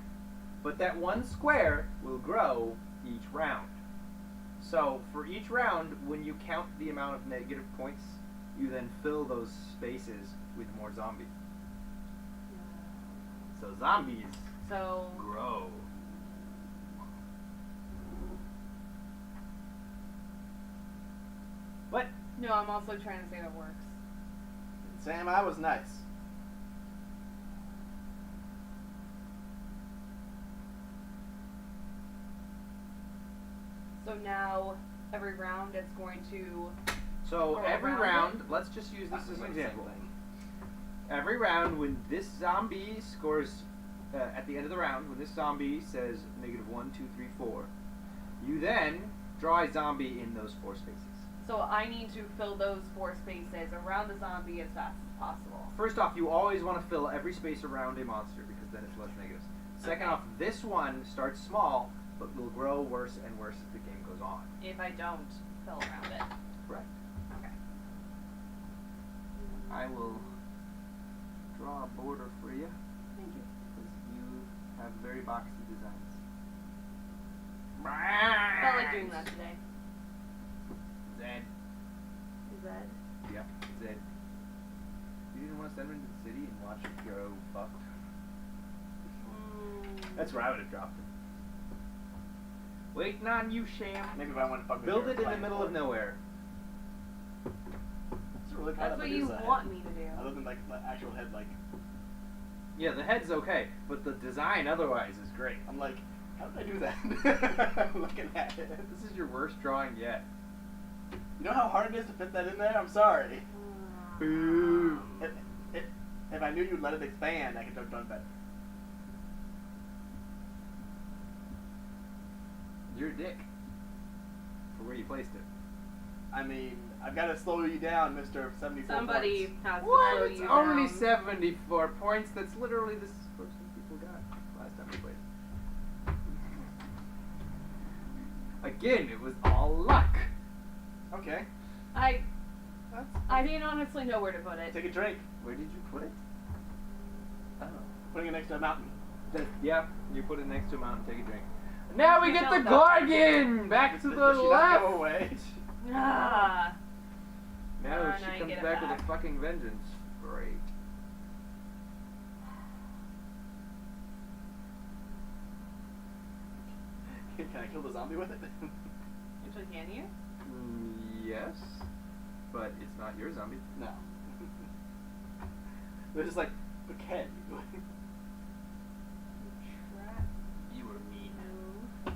but that 1 square will grow each round. So for each round, when you count the amount of negative points, you then fill those spaces with more zombies. So zombies So, grow. What? no, I'm also trying to say that works. Sam, I was nice. So now, every round it's going to... So Or every around round, let's just use this as an example. Every round, when this zombie scores, at the end of the round, when this zombie says -1, 2, 3, 4, you then draw a zombie in those 4 spaces. So I need to fill those 4 spaces around the zombie as fast as possible. First off, you always want to fill every space around a monster because then it's less negatives. Second Okay. off, this one starts small, but will grow worse and worse as the game goes on. If I don't fill around it. Right. Okay. I will draw a border for you Thank you. because you have very boxy designs. Felt like doing that today. Zed. Is that? Yep, Zed. You didn't want to send him to the city and watch him grow fucked? That's where I would have dropped him. Waiting on you, Sham. Maybe if I want to fuck with Build your it in the plan middle for of nowhere. It's really kind That's of what a you design. want me to do. Other than like the actual head, like Yeah, the head's okay, but the design otherwise is great. I'm like, how did I do that? I'm looking at it. This is your worst drawing yet. You know how hard it is to fit that in there? I'm sorry. Boo. If I knew you'd let it expand, I could have done better. You're a dick. For where you placed it. I mean, I've got to slow you down, Mr. 74 Somebody points. has to What? slow It's you only down. 74 points. That's literally the most people got last time we played. Again, it was all luck. Okay. I didn't honestly know where to put it. Take a drink. Where did you put it? Oh. Putting it next to a mountain. Yeah, you put it next to a mountain, take a drink. Now we get the No. Gorgon! Back to the Does she not left! go away? Ah. Now Now she you comes get it back with back. a fucking vengeance. Great. Can I kill the zombie with it? Actually, can you? Yes, but it's not your zombie. No. They're just like, but can you? Trap. You were mean. Move.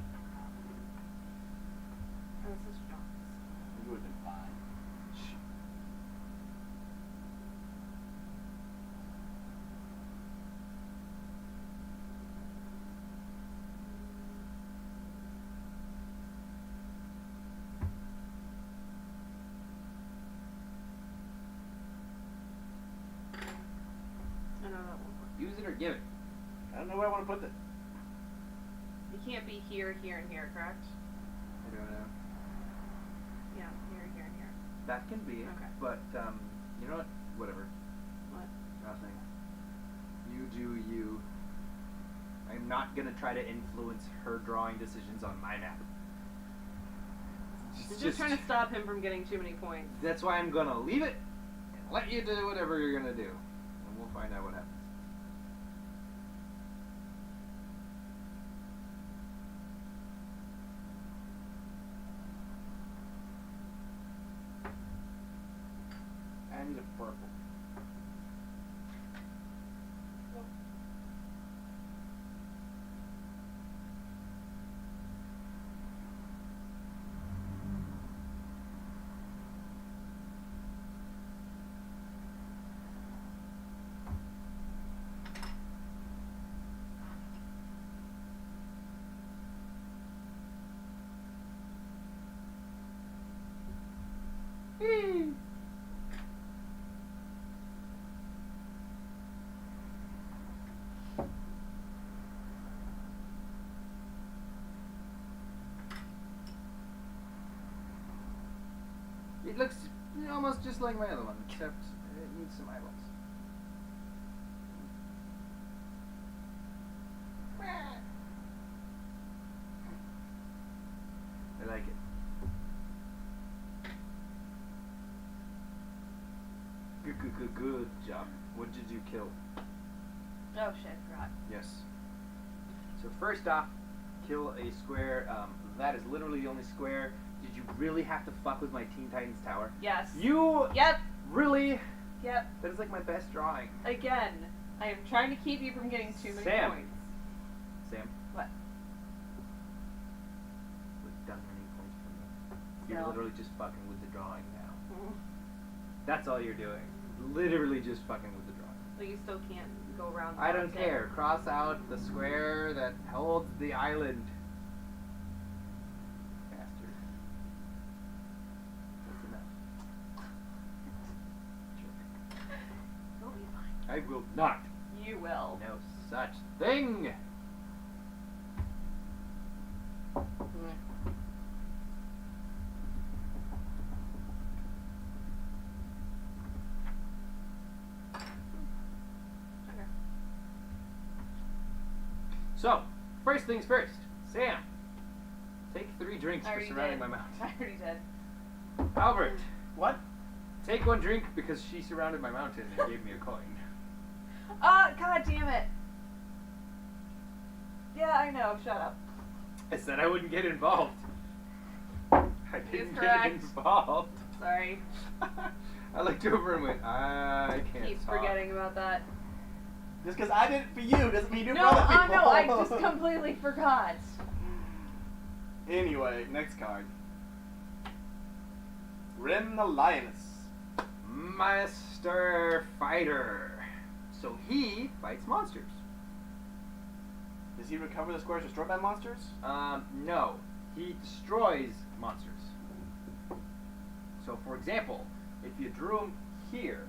Oh, this is John's. You would have been fine. I know that won't work. Use it or give it. I don't know where I want to put it. You can't be here, here, and here, correct? I don't know. Yeah, here, here, and here. That can be it. Okay. But, you know what? Whatever. What? Nothing. You do you. I'm not gonna try to influence her drawing decisions on my map. You're just trying to stop him from getting too many points. That's why I'm gonna leave it and let you do whatever you're gonna do. And we'll find out what happens. I need a purple. Eee. It looks almost just like my other one, except it needs some eyeballs. I like it. Good job. What did you kill? Oh shit, forgot. Yes. So first off, kill a square. That is literally the only square. Did you really have to fuck with my Teen Titans tower? Yes. You Yep. really? Yep. That is like my best drawing. Again, I am trying to keep you from getting too many Sam. points. Sam, What? we've done many points from you. You're No. literally just fucking with the drawing now. Mhm. That's all you're doing. Literally just fucking with the drawing. But you still can't go around. the I don't mountain. care. Cross out the square that holds the island. Bastard. That's enough. Jerk. You'll be fine. I will not. You will. No such thing. Okay. So, first things first. Sam, take 3 drinks I for already surrounding did. my mountain. I already did. Albert, What? take 1 drink because she surrounded my mountain and gave me a coin. God damn it. Yeah, I know. Shut up. I said I wouldn't get involved. I didn't get correct. involved. Sorry. I looked over and went, I can't Keep talk. forgetting about that. Just because I did it for you doesn't mean you do it No, for other people. no, I just completely forgot. Anyway, next card. Rim the Lioness. Master Fighter. So he fights monsters. Does he recover the squares destroyed by monsters? No. He destroys monsters. So, for example, if you drew him here,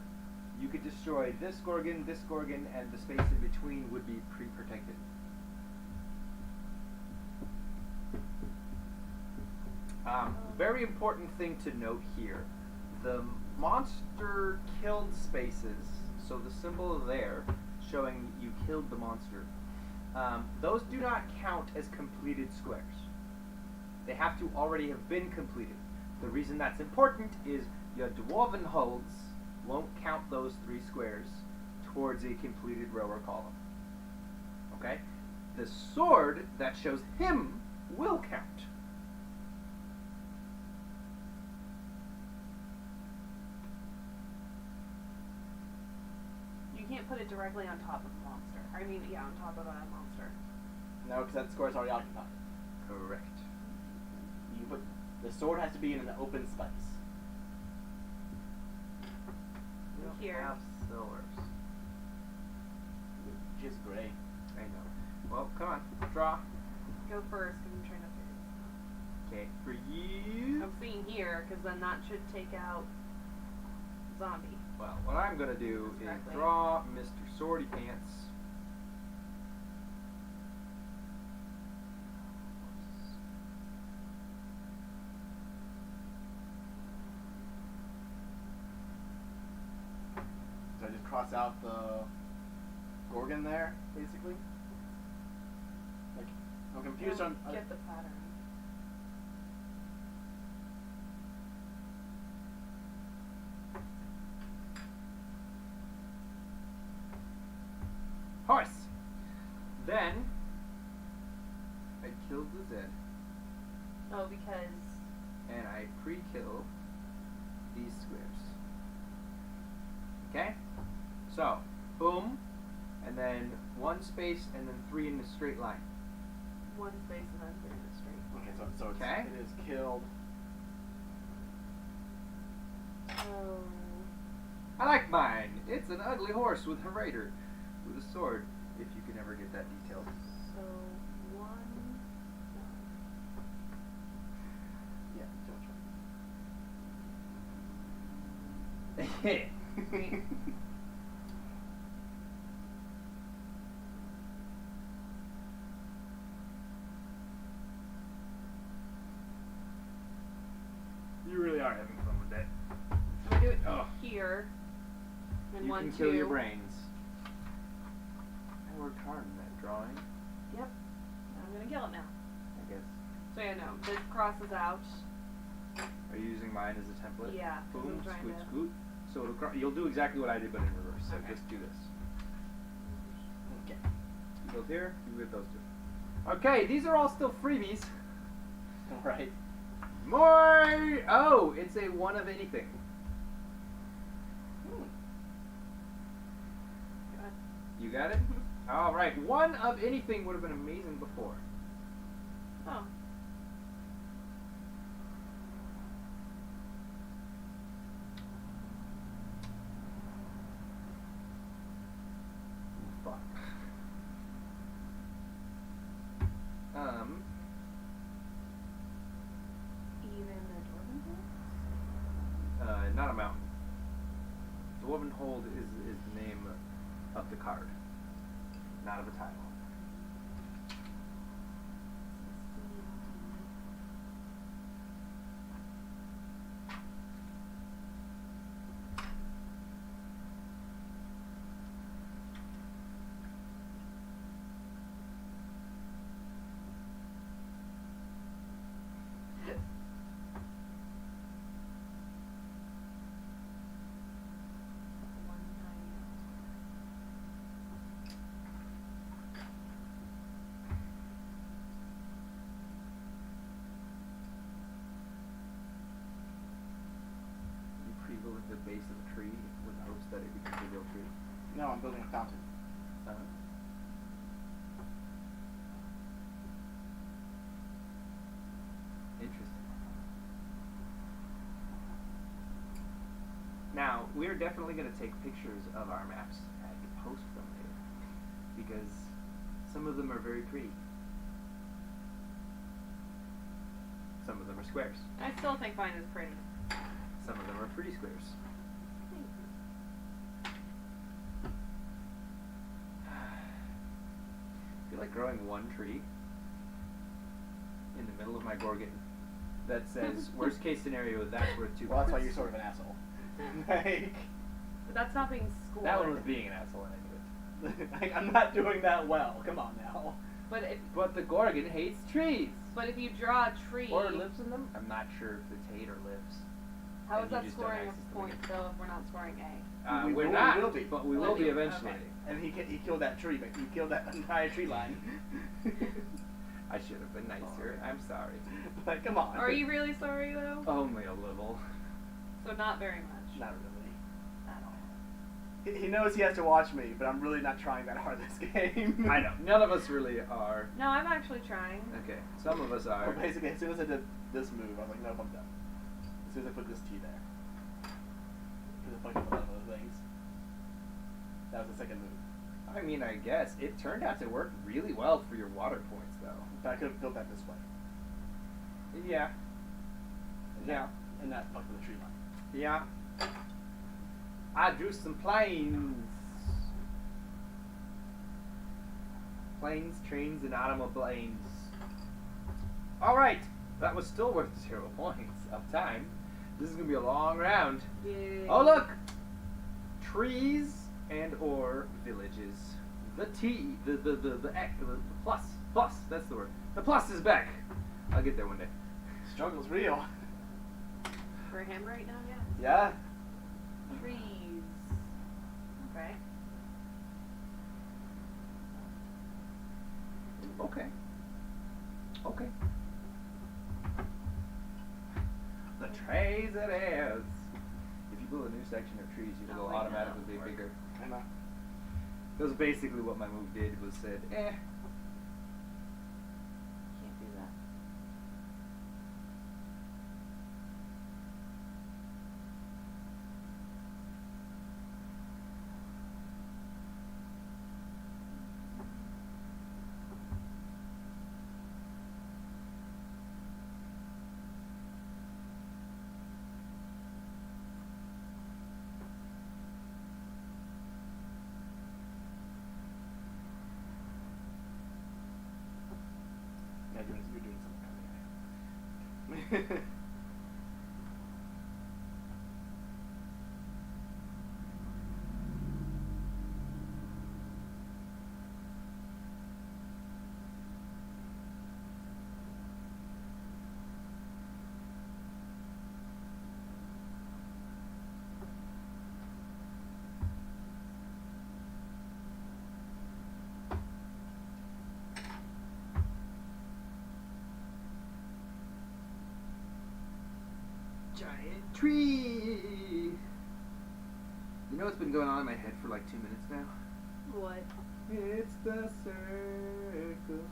you could destroy this Gorgon, and the space in between would be pre-protected. Very important thing to note here. The monster killed spaces, so the symbol there showing you killed the monster, those do not count as completed squares. They have to already have been completed. The reason that's important is your dwarven hulls won't count those 3 squares towards a completed row or column. Okay? The sword that shows him will count. You can't put it directly on top of a monster. I mean, yeah, on top of a monster. No, because that square's already occupied. Correct. You put the sword has to be in an open space. You don't Here. have swords. Just gray. I know. Well, come on. Draw. Go first, because I'm trying to figure this Okay, for you. out. I'm seeing here, because then that should take out zombie. Well, what I'm gonna do is Exactly. draw Mr. Swordy Pants. So I just cross out the Gorgon there, basically. Like, I'm confused on. Get the pattern. Horse. Then I killed the Zed, Oh, because and I pre-kill these squares. Okay? So, boom, and then 1 space, and then 3 in a straight line. one space and then 3 in the straight. Okay, so it's, Okay. it is killed. Oh. I like mine. It's an ugly horse with a rider, with a sword, if you can ever get that detailed. So, 1. Yeah, too much. Yeah. Sweet. You really are having fun with that. I'm gonna do it Oh. here. And You 1, can 2. kill your brains. I worked hard on that drawing, Yep. I'm gonna kill it now. I guess. So yeah, no, this crosses out. Are you using mine as a template? Yeah, 'cause Boom, I'm trying scoot, to. scoot. So you'll do exactly what I did, but in reverse. So Okay. just do this. Okay. You go here, you get those two. Okay, these are all still freebies. All right. More! Oh, it's a one of anything. God. You got it? All right, one of anything would have been amazing before. Oh. Fuck. Even the dwarven Not a mountain. Dwarven Hold is the name of the card, not of a title. You pre-build the base of a tree with hopes that it becomes a real tree. No, I'm building a fountain. Interesting. Now, we're definitely going to take pictures of our maps and post them later, because some of them are very pretty. Some of them are squares. I still think mine is pretty. Some of them are pretty squares. I feel like growing one tree in the middle of my Gorgon that says, worst case scenario, that's worth 2 Well, that's why points. you're sort of an asshole. Like, But that's not being scored. That one was being an asshole, and I knew it. like, I'm not doing that well. Come on now. But the Gorgon hates trees. But if you draw a tree, Or lives in them? I'm not sure if it's hate or lives. how and is you that just don't scoring access a them point again. though if we're not scoring A? We We're will- not, will be. but we Will will be be, eventually. okay. And he killed that tree, but he killed that entire tree line. I should have been nicer. I'm sorry. Like, come on. Are you really sorry though? Only a little. So not very much. Not really. At all. He knows he has to watch me, but I'm really not trying that hard this game. I know. None of us really are. No, I'm actually trying. Okay. Some of us Well, are. basically, as soon as I did this move, I was like, nope, I'm done. As soon as I put this T there. Because I fucked up a lot of other things. That was the second move. I mean, I guess. It turned out to work really well for your water points, though. But I could have built that this way. Yeah. And Yeah. And not fuck with the tree line. Yeah. I drew some planes. Planes, trains, and automobiles. Alright. That was still worth 0 points of time. This is going to be a long round. Yay. Oh, look! Trees and or villages. The T, the plus, that's the word. The plus is back. I'll get there one day. Struggle's real. For him right now, yeah. Yeah. Trees. Okay. Okay. Okay. The trees it is. If you build a new section of trees, you will Oh, I automatically know. be bigger. I know. That was basically what my move did, was said, Can't do that. Giant tree. You know what's been going on in my head for like 2 minutes now? What? It's the circle.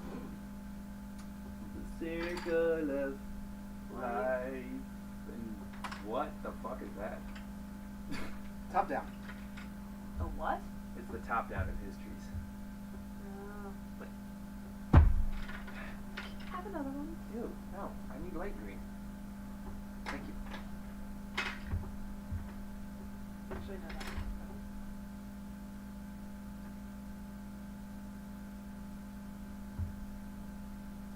The circle of life. And what the fuck is that? Top down. A what? It's the top down of his trees. Oh. Have another one. Ew, no, I need light green. Thank you. Actually, no.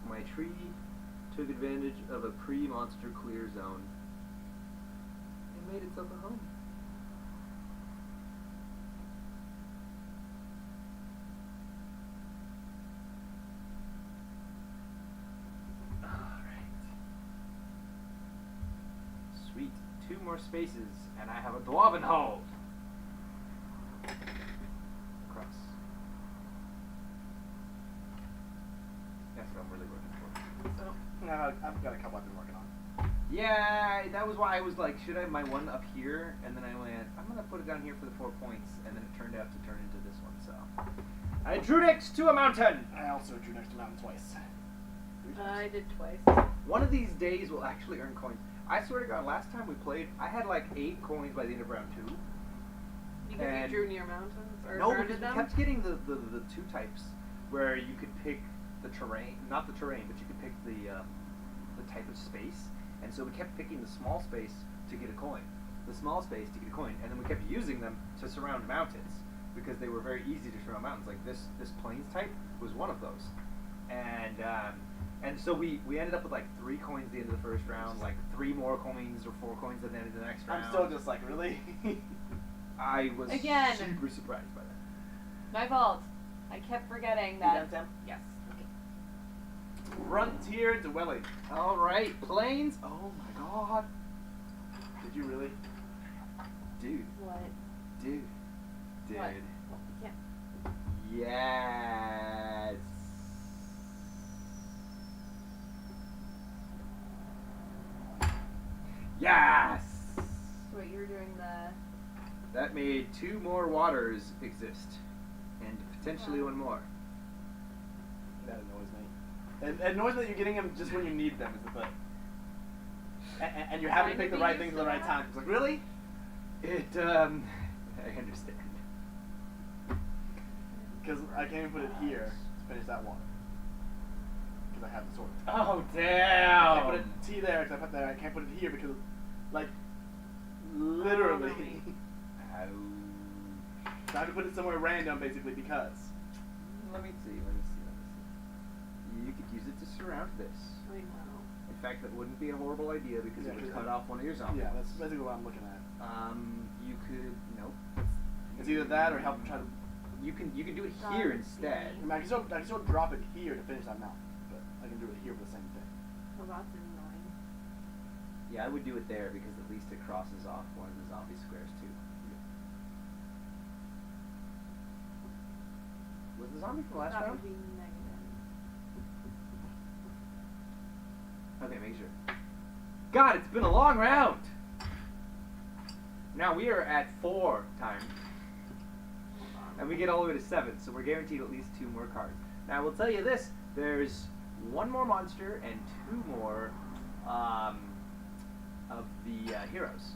My tree took advantage of a pre-monster clear zone and made itself a home. Sweet. 2 more spaces, and I have a dwarven hold. Across. That's what I'm really looking for. So, I've got a couple I've been working on. Yeah, that was why I was like, should I have my one up here? And then I went, I'm gonna put it down here for the 4 points, and then it turned out to turn into this one. So I drew next to a mountain. I also drew next to mountain twice. 3 times. I did twice. One of these days we'll actually earn coins. I swear to God, last time we played, I had like 8 coins by the end of round 2. Because And- you drew near mountains? Or No, guarded because we them? kept getting the 2 types where you could pick the terrain, not the terrain, but you could pick the type of space. And so we kept picking the small space to get a coin, the small space to get a coin, and then we kept using them to surround mountains because they were very easy to surround mountains. Like this plains type was one of those, and so we ended up with like 3 coins at the end of the first round, like 3 more coins or 4 coins at the end of the next round. I'm still just like, really? I was Again. super surprised by that. My fault. I kept forgetting You that. done, Sam? Yes. Frontier dwelling. All right, plains. Oh my God, Did you really? dude, What? dude. What? Yeah. Yes. Yes. Wait, you were doing the. That made 2 more waters exist, and potentially Wow. 1 more. That annoys me. It annoys me that you're getting them just when you need them, is the thing. And you're having to pick the right things at the right time. It's like, really? It I understand. Because I can't even put it here to finish that one. Because I have the sword. Oh I can't put damn. a T there because I put there. I can't put it here because, like, literally. Ouch. So I have to put it somewhere random, basically, because. Let me see. You could use it to surround this. I know. In fact, that wouldn't be a horrible idea because Yeah, it would 'cause cut off one of your zombies. Yeah, that's basically what I'm looking at. You could It's either that or help try to. You can do it here instead. I mean, I can still drop it here to finish that mountain, but I can do it here for the same thing. Well, that's annoying. Yeah, I would do it there because at least it crosses off one of the zombie squares too. Was the zombie from last That round? would be negative. Okay, make sure. God, it's been a long round. Now we are at 4 times. And we get all the way to 7, so we're guaranteed at least 2 more cards. Now I will tell you this: there's 1 more monster and 2 more of the heroes.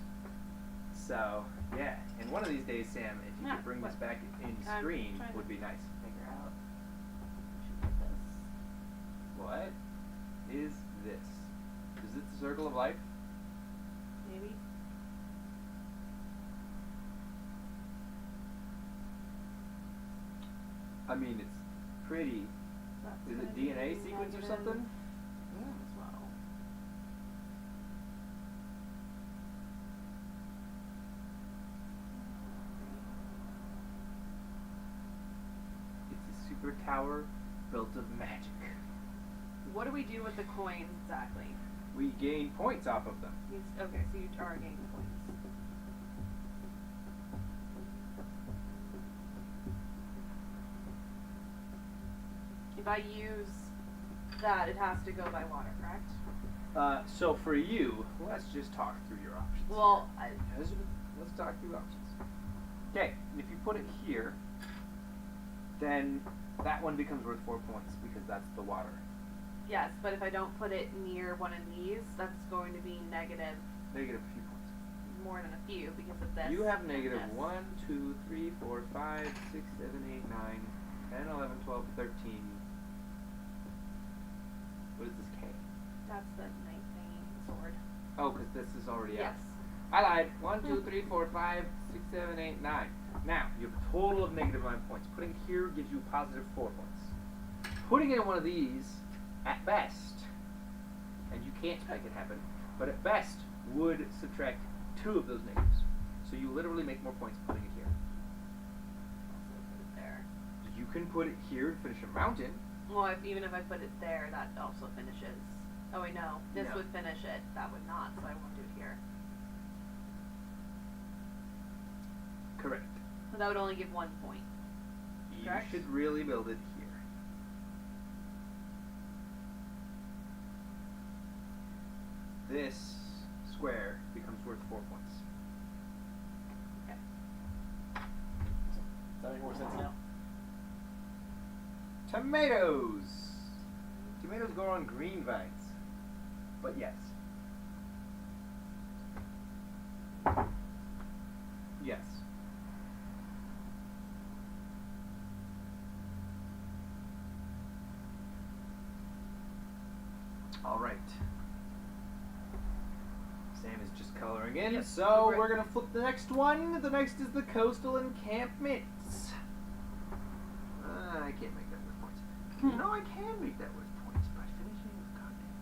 So yeah, and one of these days, Sam, if you Yeah, could bring this what? back in I'm screen, trying to would be nice. Figure out. Should get this. What is this? Is it the circle of life? Maybe. I mean, it's pretty. That's Is it gonna DNA be sequence or negative something? as well. tower built of magic. What do we do with the coins exactly? We gain points off of them. Okay, so you are gaining points. If I use that, it has to go by water, correct? So for you, let's just talk through your options. Well, let's talk through options. Okay, if you put it here, then that one becomes worth 4 points because that's the water. yes, but if I don't put it near one of these, that's going to be negative Negative a few points. more than a few because of this. You have and negative this. 1, 2, 3, 4, 5, 6, 7, 8, 9, 10, 11, 12, 13. What is this K? That's the knight thingy, sword. Oh, because this is already Yes. out. I lied. 1, 2, 3, 4, 5, 6, 7, 8, 9. Now, you have a total of negative 9 points. Putting it here gives you positive 4 points. Putting it in one of these, at best, and you can't make it happen, but at best would subtract 2 of those negatives. So you literally make more points putting it here. Also put it there. You can put it here and finish a mountain. Well, even if I put it there, that also finishes. Oh wait, no. This No. would finish it. That would not, so I won't do it here. Correct. So that would only give 1 point. You Correct. should really build it here. This square becomes worth 4 points. Okay. Does that make more sense now? Tomatoes! Tomatoes grow on green vines. But yes. Yes. Alright. Sam is just coloring in, Yep, so right. we're gonna flip the next one. The next is the coastal encampments. I can't make that worth points. No, I can make that worth points by finishing with goddamn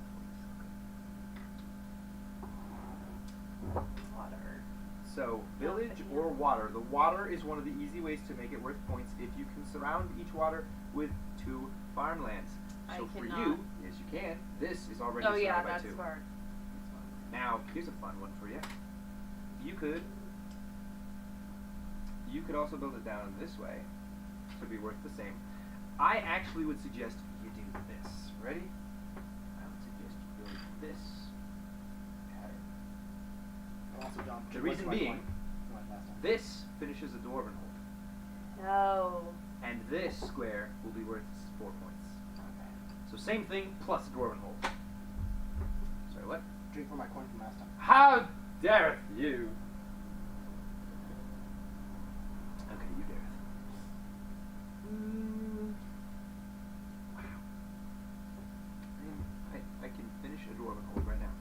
points. Water. So, village or water. The water is one of the easy ways to make it worth points if you can surround each water with 2 farmlands. I So for cannot. you, yes you can. This is already Oh yeah, surrounded by that's 2. hard. Now, here's a fun one for you. You could also build it down this way to be worth the same. I actually would suggest you do this. Ready? I would suggest you build this pattern. Also, John, The what's reason my being, point? What, last time? this finishes a dwarven hold, No. and this square will be worth 4 points. Okay. So same thing plus a dwarven hold. Sorry, what? Drink for my coin from last time. How dareth you? Okay, you dareth. Wow. I can finish a dwarven hold right now.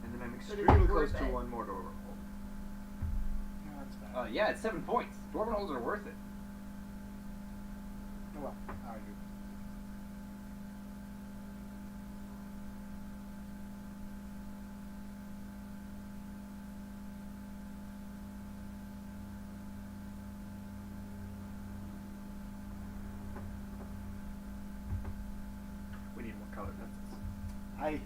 And then I'm But is extremely it close worth to it? one more dwarven hold. No, that's bad. Yeah, it's 7 points. Dwarven holds are worth it. Oh, well, I'll argue. We need more colored pencils. I.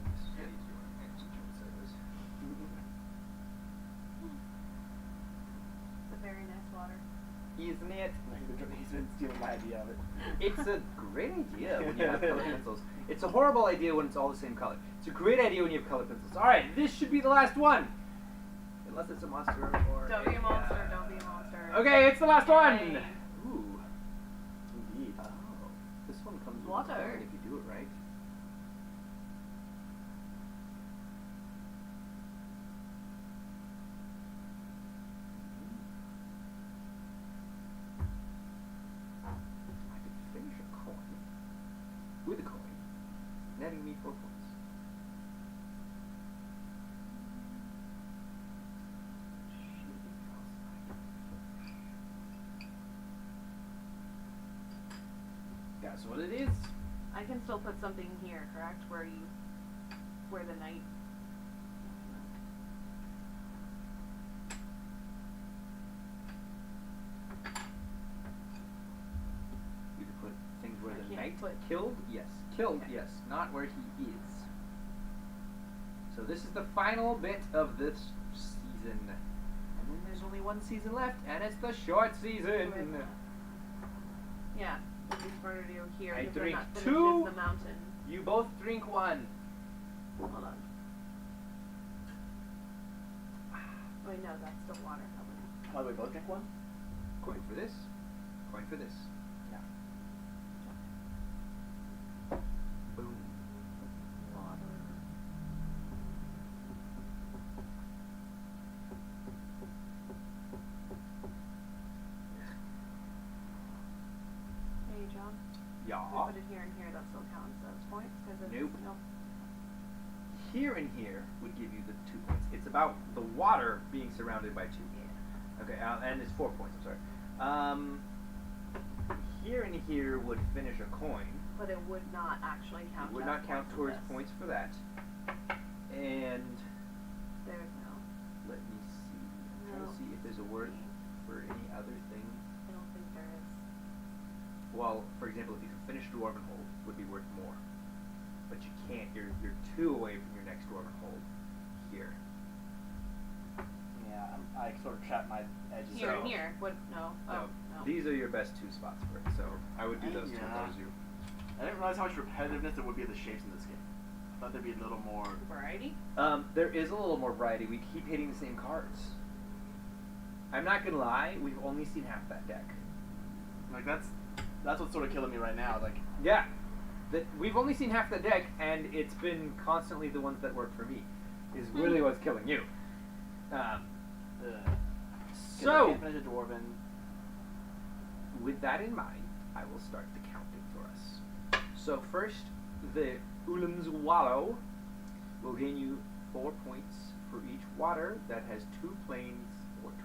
This is an easy one. I'm just trying to say this. It's a very nice water. Isn't it? He's been stealing my idea of it. It's a great idea when you have colored pencils. It's a horrible idea when it's all the same color. It's a great idea when you have colored pencils. Alright, this should be the last one. Unless it's a monster or Don't be a monster, don't be a monster. Okay, it's the last one! Yay. Ooh. Indeed. Oh. This one comes with Water. a card if you do it right. I could finish a coin with a coin, netting me 4 points. That's what it is. I can still put something here, correct? Where the knight. You can put things where I the can't knight put- killed. Yes, killed. Okay. Yes, not where he is. So this is the final bit of this season, and then there's only one season left, and it's the short season. Yeah, it'd be smarter to go here I because they're drink not finished two. as the mountain. You both drink one. Hold on. Wait, no, that's the water coming. Oh, we both drink one? Coin for this. Coin for this. Yeah. Boom. Water. Hey, John. Yeah. If we put it here and here, that still counts as points because it's Nope. Nope. Here and here would give you the 2 points. It's about the water being surrounded by 2. Yeah. Okay, and it's 4 points. I'm sorry. Here and here would finish a coin. But it would not actually count. It would as not count points in towards this. points for that. And There's no. let me see. I'm trying No. to see if there's a word for any other thing. I don't think there is. Well, for example, if you can finish Dwarven Hold, would be worth more. But you can't. You're 2 away from your next Dwarven Hold. Here. Yeah, I sort of trap my edges. Here So- and here. What? No. Oh, No, no. these are your best 2 spots for it. So I would do those 2 Yeah. if I was you. I didn't realize how much repetitiveness there would be of the shapes in this game. I thought there'd be a little more. Variety. There is a little more variety. We keep hitting the same cards. I'm not gonna lie. We've only seen half that deck. Like, that's what's sort of killing me right now. Like, Yeah. We've only seen half the deck, and it's been constantly the ones that work for me. Is really what's killing you. So, can't finish a Dwarven. with that in mind, I will start the counting for us. So first, the Ulam's Wallow will gain you 4 points for each water that has 2 plains or 2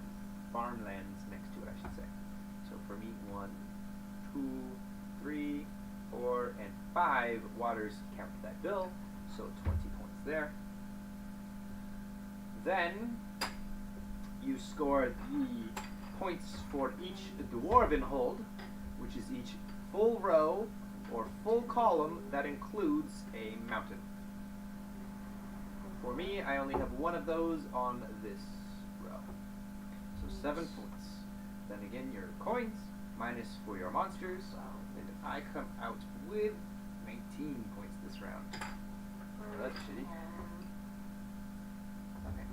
farmlands next to it, I should say. So for me, 1, 2, 3, 4, and 5 waters count that bill, so 20 points there. Then you score the points for each Dwarven Hold, which is each full row or full column that includes a mountain. For me, I only have 1 of those on this row. So 7 points. Then again, your coins, minus for your monsters, and I come out with 19 points this round. Oh, that's shitty. Okay.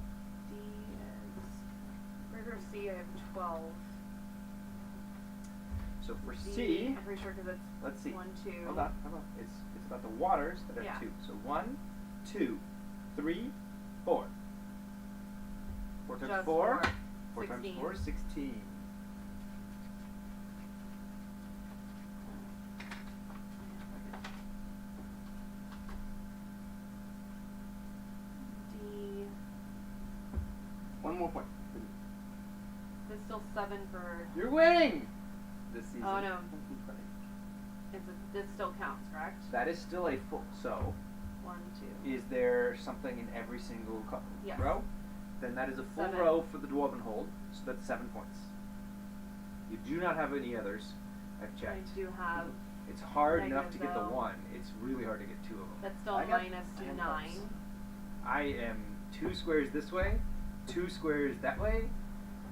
D is. Burger C, I have 12. So for D, C, I'm pretty sure because it's let's see. 1, 2. Hold on. It's about the waters that are Yeah. 2. So 1, 2, 3, 4. 4 times Just 4. 4. 4 times 16. 4, 16. D. One more point. There's still 7 for. You're winning this season. Oh no. This still counts, correct? That is still a full. So, 1, 2. is there something in every single Yes. row? Then that is a full 7. row for the Dwarven Hold, so that's 7 points. You do not have any others. I've I checked. do have. It's hard enough to negative get the though. 1. It's really hard to get 2 of them. That's still I got minus 10 9. bucks. I am 2 squares this way, 2 squares that way,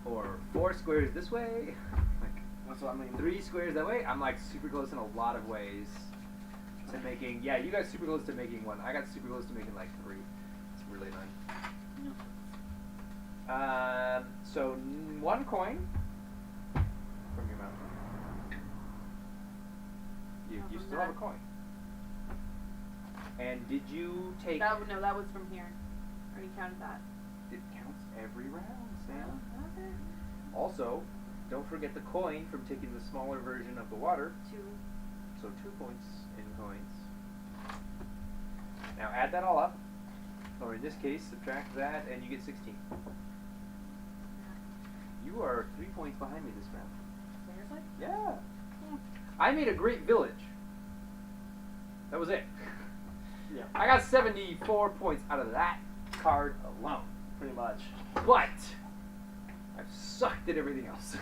or 4 squares this way, like That's what I mean. 3 squares that way. I'm like super close in a lot of ways to making. Yeah, you got super close to making 1. I got super close to making like 3. It's really annoying. So 1 coin from your mountain. You Oh, from still have a that. coin. And did you take? That was from here. Already counted that. It counts every round, Sam. Oh, okay. Also, don't forget the coin from taking the smaller version of the water. 2. So 2 points in coins. Now add that all up, or in this case, subtract that, and you get 16. You are 3 points behind me this round. Seriously? Yeah. I made a great village. That was it. Yeah. I got 74 points out of that card alone. Pretty much. But I've sucked at everything else.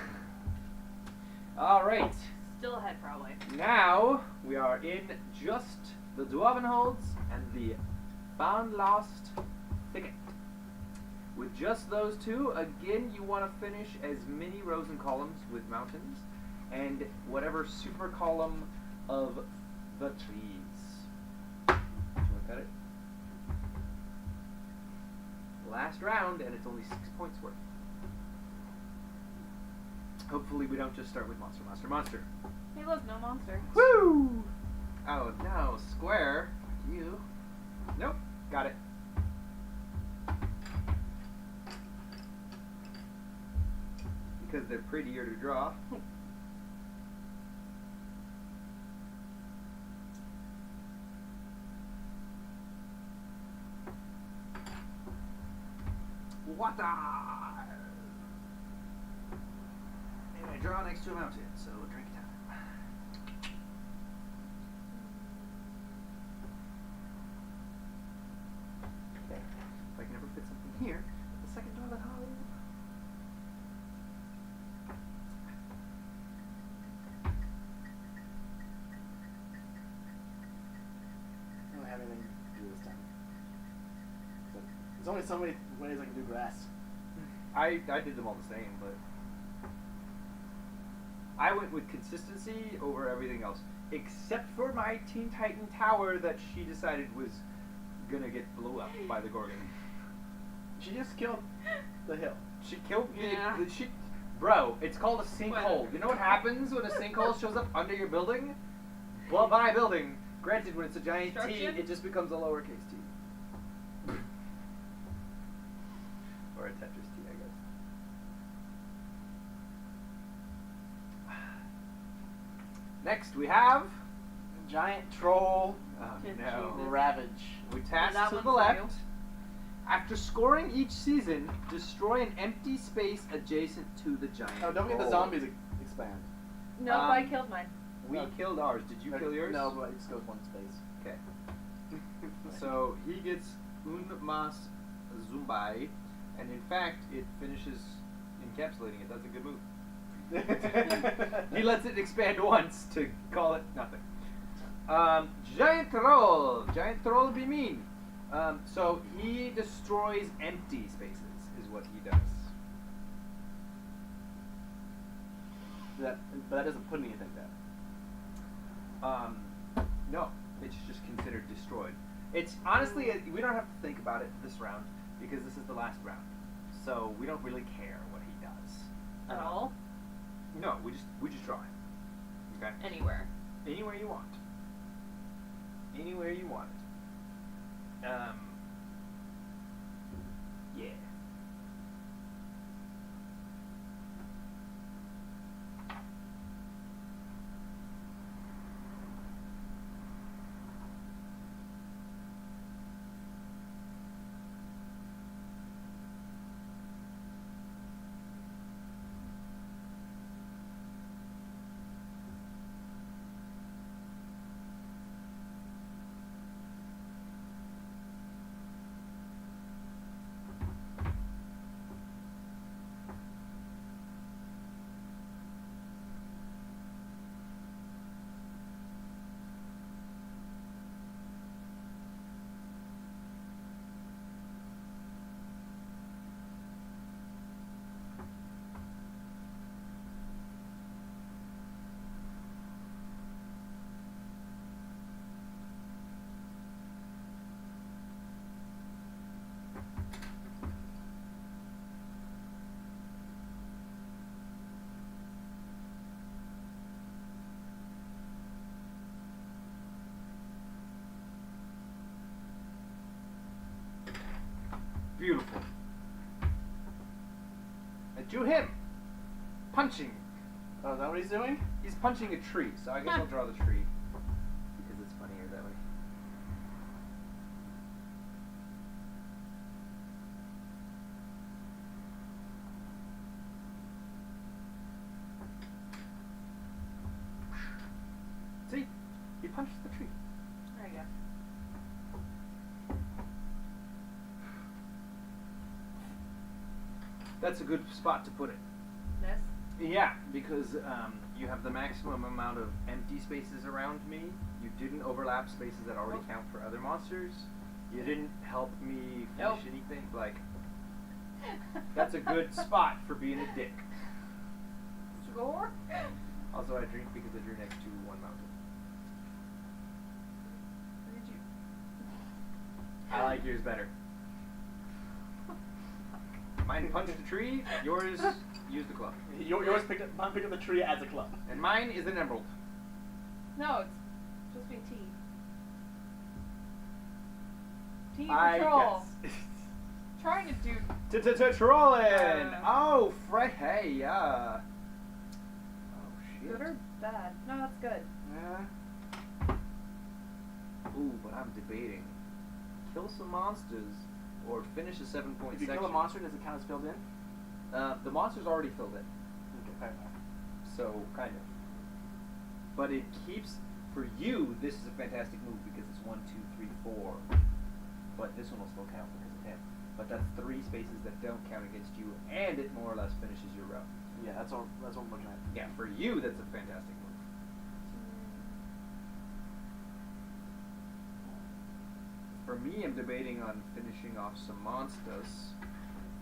Alright. Still ahead, probably. Now we are in just the Dwarvenholds and the Bound Lost Thicket. With just those two, again, you want to finish as many rows and columns with mountains and whatever super column of the trees. Do you want to cut it? Last round, and it's only 6 points worth. Hopefully we don't just start with monster, monster, monster. Hey, look, no monster. Woo! Oh no, square. You. Nope, got it. Because they're prettier to draw. Water! And I draw next to a mountain, so drink time. Okay, if I can ever fit something here, the second toilet hole. I don't have anything to do this time. So, there's only so many ways I can do grass. I did them all the same, but I went with consistency over everything else, except for my Teen Titan tower that she decided was gonna get blew up by the Gorgon. She just killed the hill. She killed me. Yeah. Bro, it's called a sinkhole. You know what happens when a sinkhole shows up under your building? Well, by building. Granted, when it's a giant T, Construction? it just becomes a lowercase t. Or a Tetris T, I guess. Next, we have. Giant troll Oh Jesus. no. Ravage. We that task to one's the for left. you. After scoring each season, destroy an empty space adjacent to the giant. Oh, don't forget the troll. zombies expand. Nope, I killed mine. We No. killed ours. Did you kill yours? No, but it just goes one space. Okay. So he gets un mas zumbai, and in fact, it finishes encapsulating it. That's a good move. He lets it expand once to call it nothing. Giant troll. Giant troll be mean. So he destroys empty spaces, is what he does. But that doesn't put anything there. No, it's just considered destroyed. It's honestly, we don't have to think about it this round because this is the last round, so we don't really care what he does At all? No, we just draw it. Okay. Anywhere. Anywhere you want. Anywhere you want. Yeah. Beautiful. I drew him. Punching. Oh, is that what he's doing? He's punching a tree, so I guess I'll draw the tree. Because it's funnier that way. See? He punched the tree. That's a good spot to put it. This? Yeah, because you have the maximum amount of empty spaces around me. You didn't overlap spaces that already count for other monsters. You didn't help me finish anything. Like, that's a good spot for being a dick. Score? Also, I drink because I drew next to one mountain. Where did you? I like yours better. Mine punched a tree, yours used the club. Yours picked up the tree as a club. And mine is an emerald. No, it's supposed to be T. T for I troll. guess. Trying to do. Trollin'! Oh, hey, oh, shit. Good or bad? No, that's good. Yeah. Ooh, but I'm debating. Kill some monsters or finish a 7-point If you section. kill a monster, does it count as filled in? The monster's already filled in. Okay, fair enough. So, kind of. But it keeps, for you, this is a fantastic move because it's 1, 2, 3, 4. But this one will still count because of him. But that's 3 spaces that don't count against you, and it more or less finishes your row. Yeah, that's what I'm looking at. Yeah, for you, that's a fantastic move. For me, I'm debating on finishing off some monsters,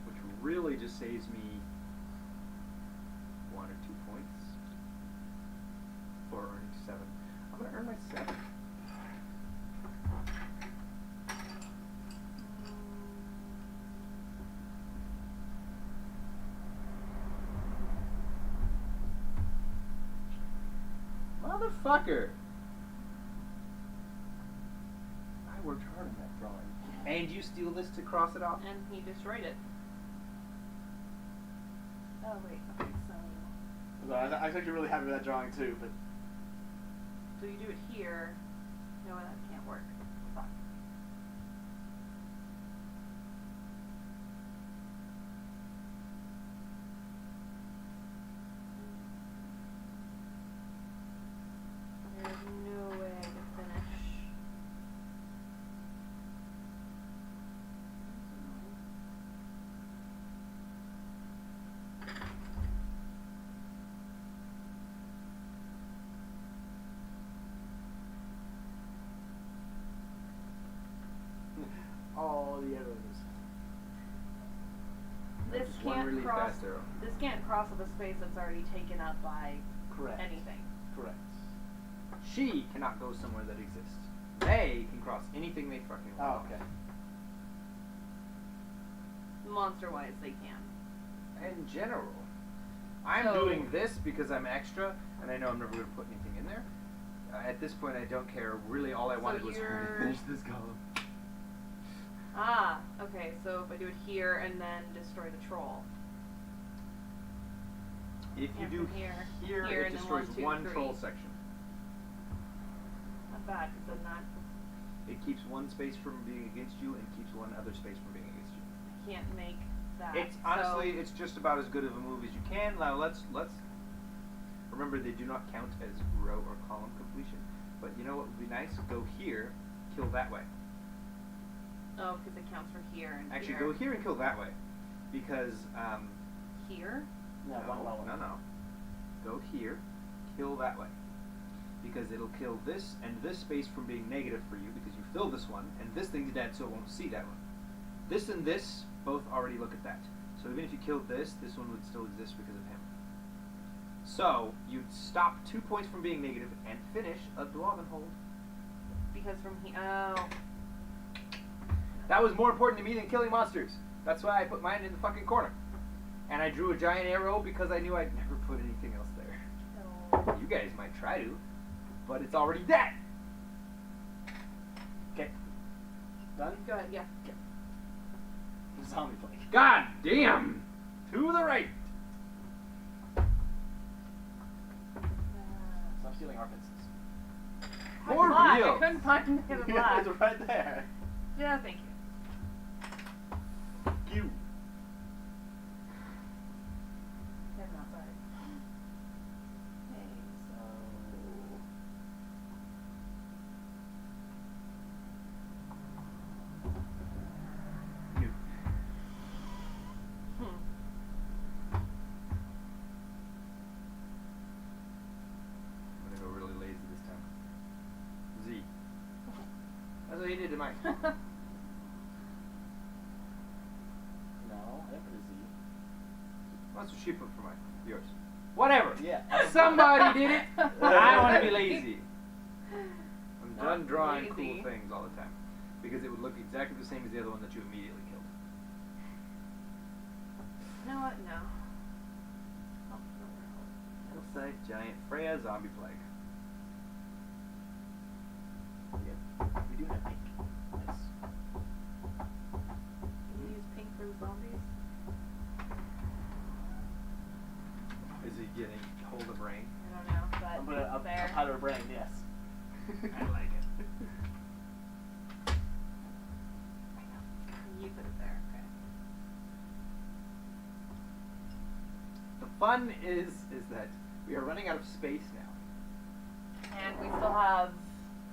which really just saves me 1 or 2 points for earning 7. I'm gonna earn my 7. Motherfucker! I worked hard on that drawing. And you steal this to cross it off? And he destroyed it. Oh wait, okay, so. So I was actually really happy with that drawing too, but So you do it here. No, that can't work. Fuck. There's no way I can finish. all the arrows. This Just one can't really cross. fast arrow. This can't cross with a space that's already taken up by Correct. anything. Correct. She cannot go somewhere that exists. They can cross anything they fucking want. Oh, okay. Monster-wise, they can. In general. I'm So- doing this because I'm extra, and I know I'm never going to put anything in there. At this point, I don't care. Really, all I So wanted was her you're- to finish this column. Ah, okay. So if I do it here and then destroy the troll. If you And do from here, here, here, it and then destroys 1, 2, one 3. troll section. Not bad, because then that It keeps one space from being against you and keeps one other space from being against you. I can't make that. It's honestly, so, it's just about as good of a move as you can. Now let's remember they do not count as row or column completion. But you know what would be nice? Go here, kill that way. Oh, because it counts for here and Actually, here. go here and kill that way, because Here? No, no. Go here, kill that way, because it'll kill this and this space from being negative for you because you fill this one, and this thing's dead, so it won't see that one. This and this both already look at that. So even if you killed this, this one would still exist because of him. So you'd stop 2 points from being negative and finish a dwarven hold. Because from here. Oh. That was more important to me than killing monsters. That's why I put mine in the fucking corner. And I drew a giant arrow because I knew I'd never put anything else there. No. You guys might try to, but it's already dead. Okay. Done? Go ahead, yeah. Zombie plague. God damn! To the right. Stop stealing our pencils. For Black. real. I couldn't find the black. It's right there. Yeah, thank you. You. That's not sorry. Okay, so. You. Hmm. abbreviated in mine? No, I didn't put a Z. That's what she put for mine. Yours. Whatever. Yeah. Somebody did it. I want to be lazy. I'm Not done drawing lazy. cool things all the time. Because it would look exactly the same as the other one that you immediately killed. You know what? No. Hillside Giant Freya Zombie Plague. Yeah. We do have pink. Yes. Can you use pink for the zombies? Is he getting hold of rain? I don't know, but I'm gonna it's there. powder brain, yes. I like it. You put it there. Okay. The fun is that we are running out of space now. And we still have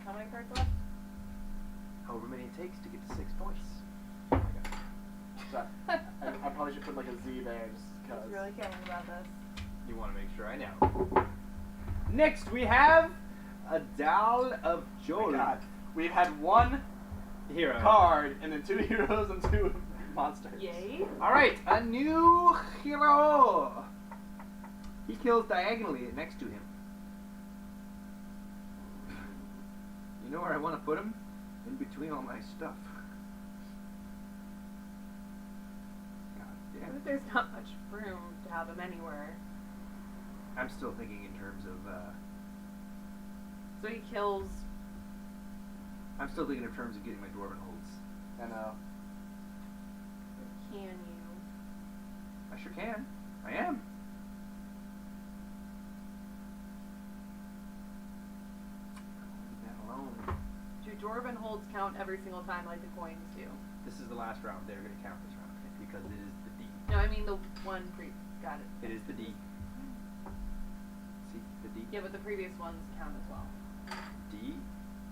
how many cards left? However many it takes to get to 6 points. Oh my god. Sorry. I probably should put like a Z there just I because. was really caring about this. You want to make sure I know. Next we have a Doll of Oh Joy. my god. We've had one Hero. card and then 2 heroes and 2 monsters. Yay! Alright, a new hero. He kills diagonally next to him. You know where I want to put him? In between all my stuff. God What damn if it. there's not much room to have him anywhere? I'm still thinking in terms of, So he kills. I'm still thinking in terms of getting my dwarven holds. I know. Can you? I sure can. I am. Leave that alone. Do dwarven holds count every single time like the coins do? This is the last round. They're going to count this round because it is the D. No, I mean the one got it. It is the D. See the D. Yeah, but the previous ones count as well. D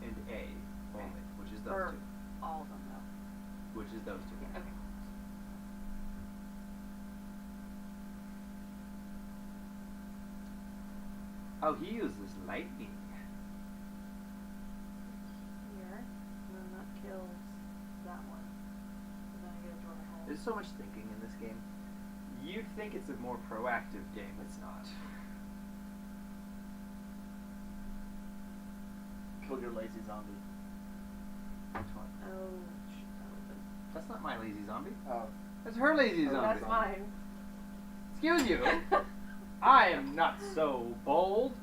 and A only, which is those For two. all of them though. Which is those two. Yeah, okay. Oh, he uses lightning. Here, and then that kills that one. And then I get a dwarven hold. There's so much thinking in this game. You'd think it's a more proactive game. It's not. Kill your lazy zombie. Which one? Oh, That's not my lazy zombie. Oh. That's her lazy Oh, zombie. that's mine. Excuse you. I am not so bold.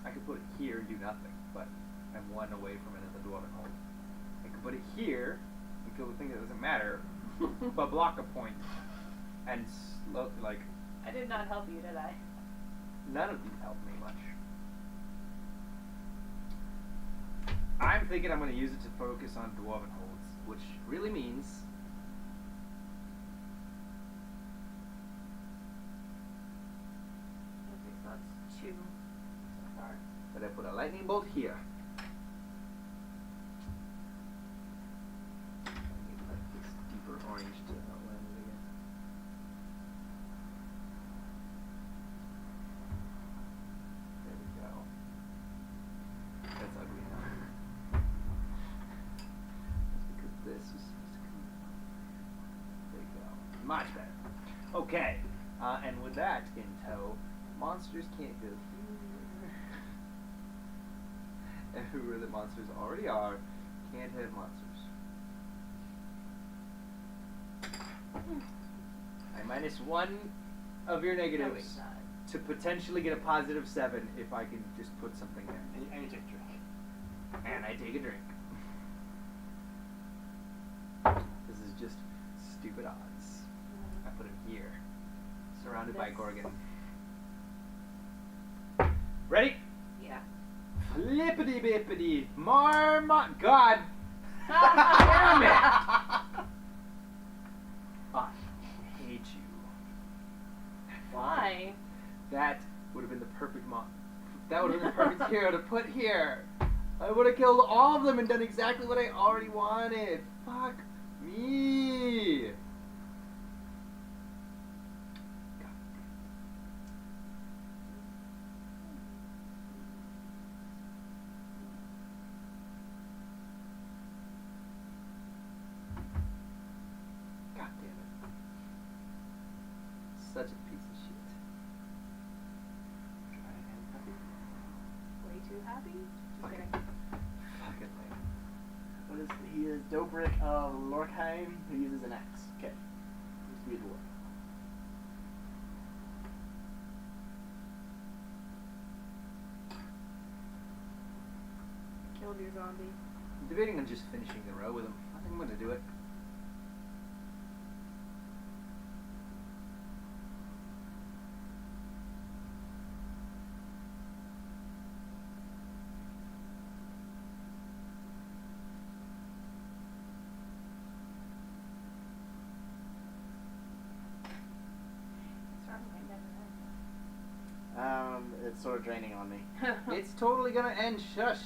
I could put it here and do nothing, but I'm one away from it at the dwarven hold. I could put it here and kill the thing that doesn't matter, but block a point and like I did not help you, did I? none of these help me much. I'm thinking I'm going to use it to focus on dwarven holds, which really means Okay, so that's 2 so far. that I put a lightning bolt here. I need like this deeper orange to outline it again. There we go. That's ugly now. That's because this is supposed to come out. There you go. Much better. Okay. And with that in tow, monsters can't go here. And whoever the monsters already are can't have monsters. I minus 1 of your negatives to potentially get a positive 7 if I can just put something there. And you take a drink. And I take a drink. This is just stupid odds. I put him here, surrounded by This. Gorgon. Ready? Yeah. Flippity bippity, marmot. God damn it! I hate you. Why? That would have been the perfect That would have been the perfect hero to put here. I would have killed all of them and done exactly what I already wanted. Fuck me. God damn it. Such a piece of shit. Way too happy? Just Fucking, kidding. fucking lame. What is he? Is Dobrik of Lorkheim, who uses an axe. Okay. Used to be a dwarf. Killed your zombie. I'm debating on just finishing the row with him. I think I'm gonna do it. It's sort of draining on me. It's totally gonna end. Shush.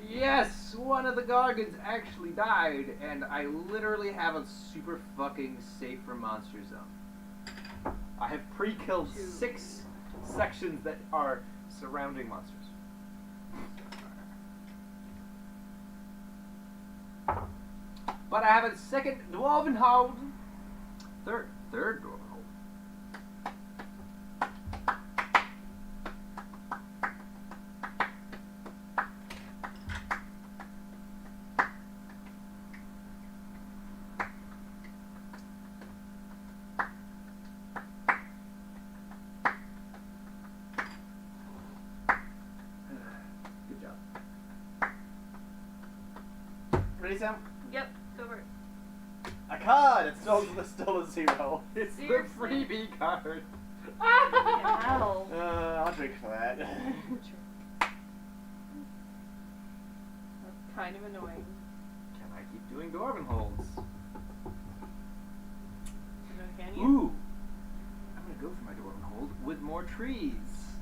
Yes, one of the Gargans actually died, and I literally have a super fucking safe for monster zone. I have pre-killed 6 sections that are surrounding monsters. But I have a second dwarven hold. Third dwarven hold. Good job. Ready, Sam? Yep, go for it. A card! It's still a 0. It's Seriously? the freebie card. Wow. I'll drink for that. That's kind of annoying. Can I keep doing dwarven holds? Can you? Ooh! I'm gonna go for my dwarven hold with more trees.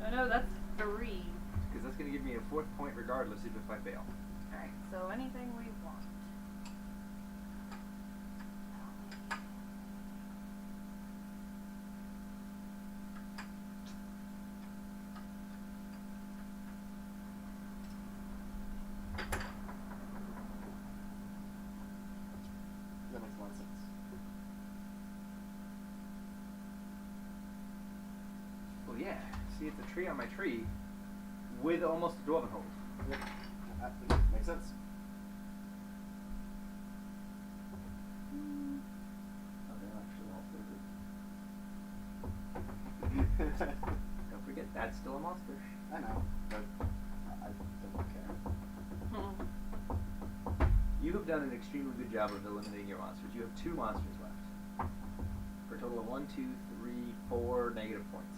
Oh no, that's 3. Because that's gonna give me a 4th point regardless even if I fail. Alright, so anything we want. That makes a lot of sense. Well, yeah. See, it's a tree on my tree with almost a dwarven hold. Yep. Makes sense. Oh, they're actually all favored. Don't forget, that's still a monster. I know, but I don't care. You have done an extremely good job of eliminating your monsters. You have 2 monsters left. For a total of 1, 2, 3, 4 negative points.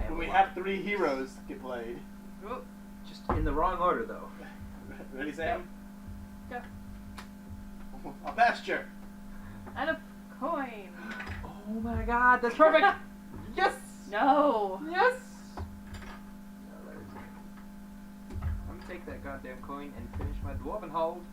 When we have 3 heroes get played. Whoop. Just in the wrong order, though. Ready, Sam? Go. A pasture! And a coin. Oh my god, that's perfect! Yes! No. Yes! No, that is great. I'm gonna take that goddamn coin and finish my dwarven hold.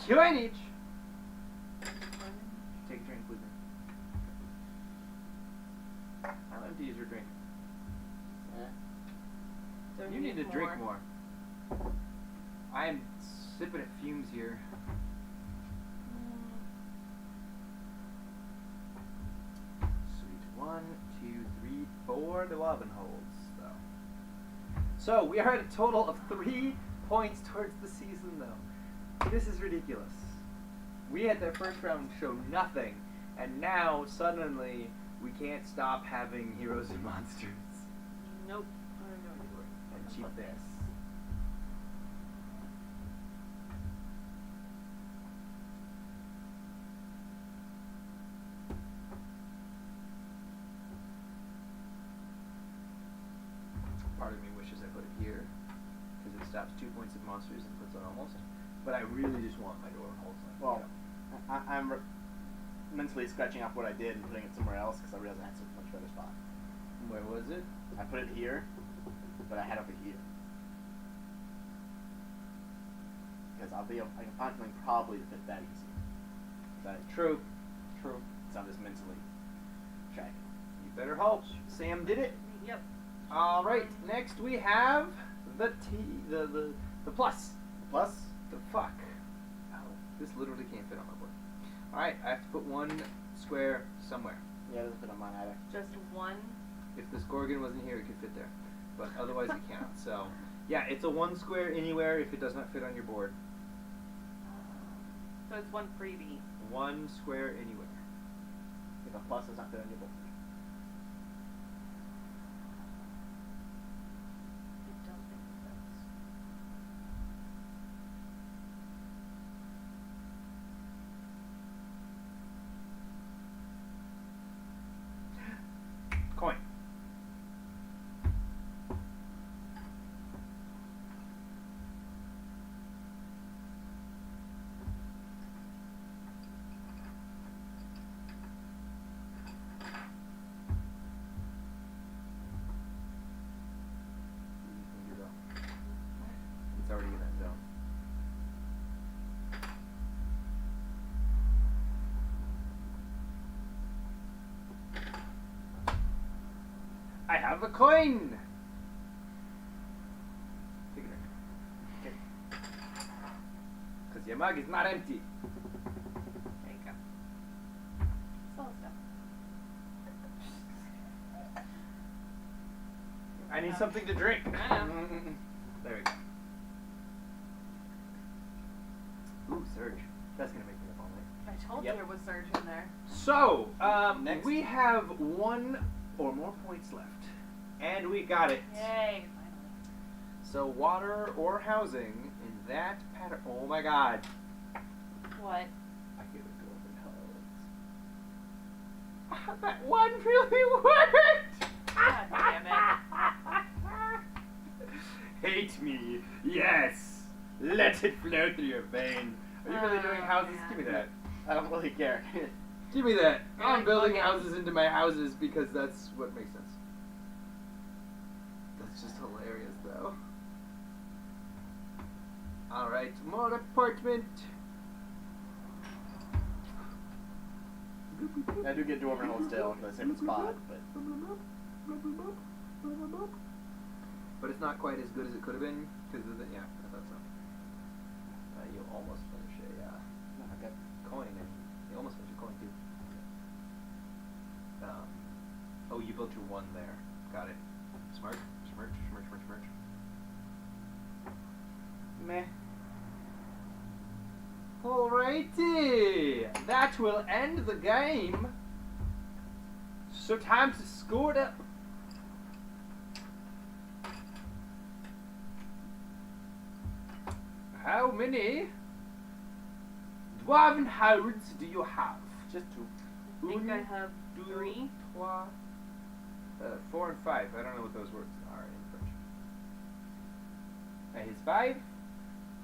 Coin each! Take a drink with me. How empty is your drink? Don't You need to drink more. I am sipping at fumes here. Sweet. 1, 2, 3, 4 dwarven holds, though. So we are at a total of 3 points towards the season, though. This is ridiculous. We had that first round show nothing, and now suddenly we can't stop having heroes and monsters. Nope. I don't know what you're doing. And cheat this. Part of me wishes I put it here, because it stops 2 points of monsters and puts on almost. But I really just want my door holds like Well, I'm mentally scratching off what I did and putting it somewhere else because I realized I had such a much better spot. Where was it? I put it here, but I had it over here. Because I can find something probably to fit that easy. That True. True. so I'm just mentally tracking. You better hope. Sam did it. Yep. All right. Next we have the the plus. Plus, The fuck. Oh, this literally can't fit on my board. All right. I have to put one square somewhere. yeah, it doesn't fit on mine either. Just one. If this Gorgon wasn't here, it could fit there, but otherwise it can't. So, yeah, it's a one square anywhere if it does not fit on your board. So it's one freebie. One square anywhere. If a plus does not fit on your board. I don't think it does. Coin. It's already in that zone. I have a coin! Take a drink. Okay. Because your mug is not empty. There you go. Slow stuff. I need something to drink. I know. There we go. Ooh, Surge. That's going to make me up all night. I told Yep. you there was surge in there. So, Next. we have one or more points left. And we got it. Yay! Finally. So, water or housing in that pattern. Oh my god. What? I get a golden hose. That one really worked! God damn Hate me. Yes. Let it flow through your veins. Are you really doing Oh, houses? man. Give me that. I don't really care. Give me that. You're I'm like building bugging. houses into my houses because that's what makes sense. That's just hilarious, though. Alright, more apartment. I do get Dwarven Hold still in the same spot, but But it's not quite as good as it could have been, because of the, yeah, I thought so. You almost finish a no, I got coin, and you almost finished a coin, too. Oh, you built your one there. Got it. Smart, smart, smart, smart, smart. meh. Alrighty, that will end the game. So time to score it up. How many dwarven holds do you have? Just two. I think I Un, have deux, 3. trois, 4 and 5. I don't know what those words are in French. His 5.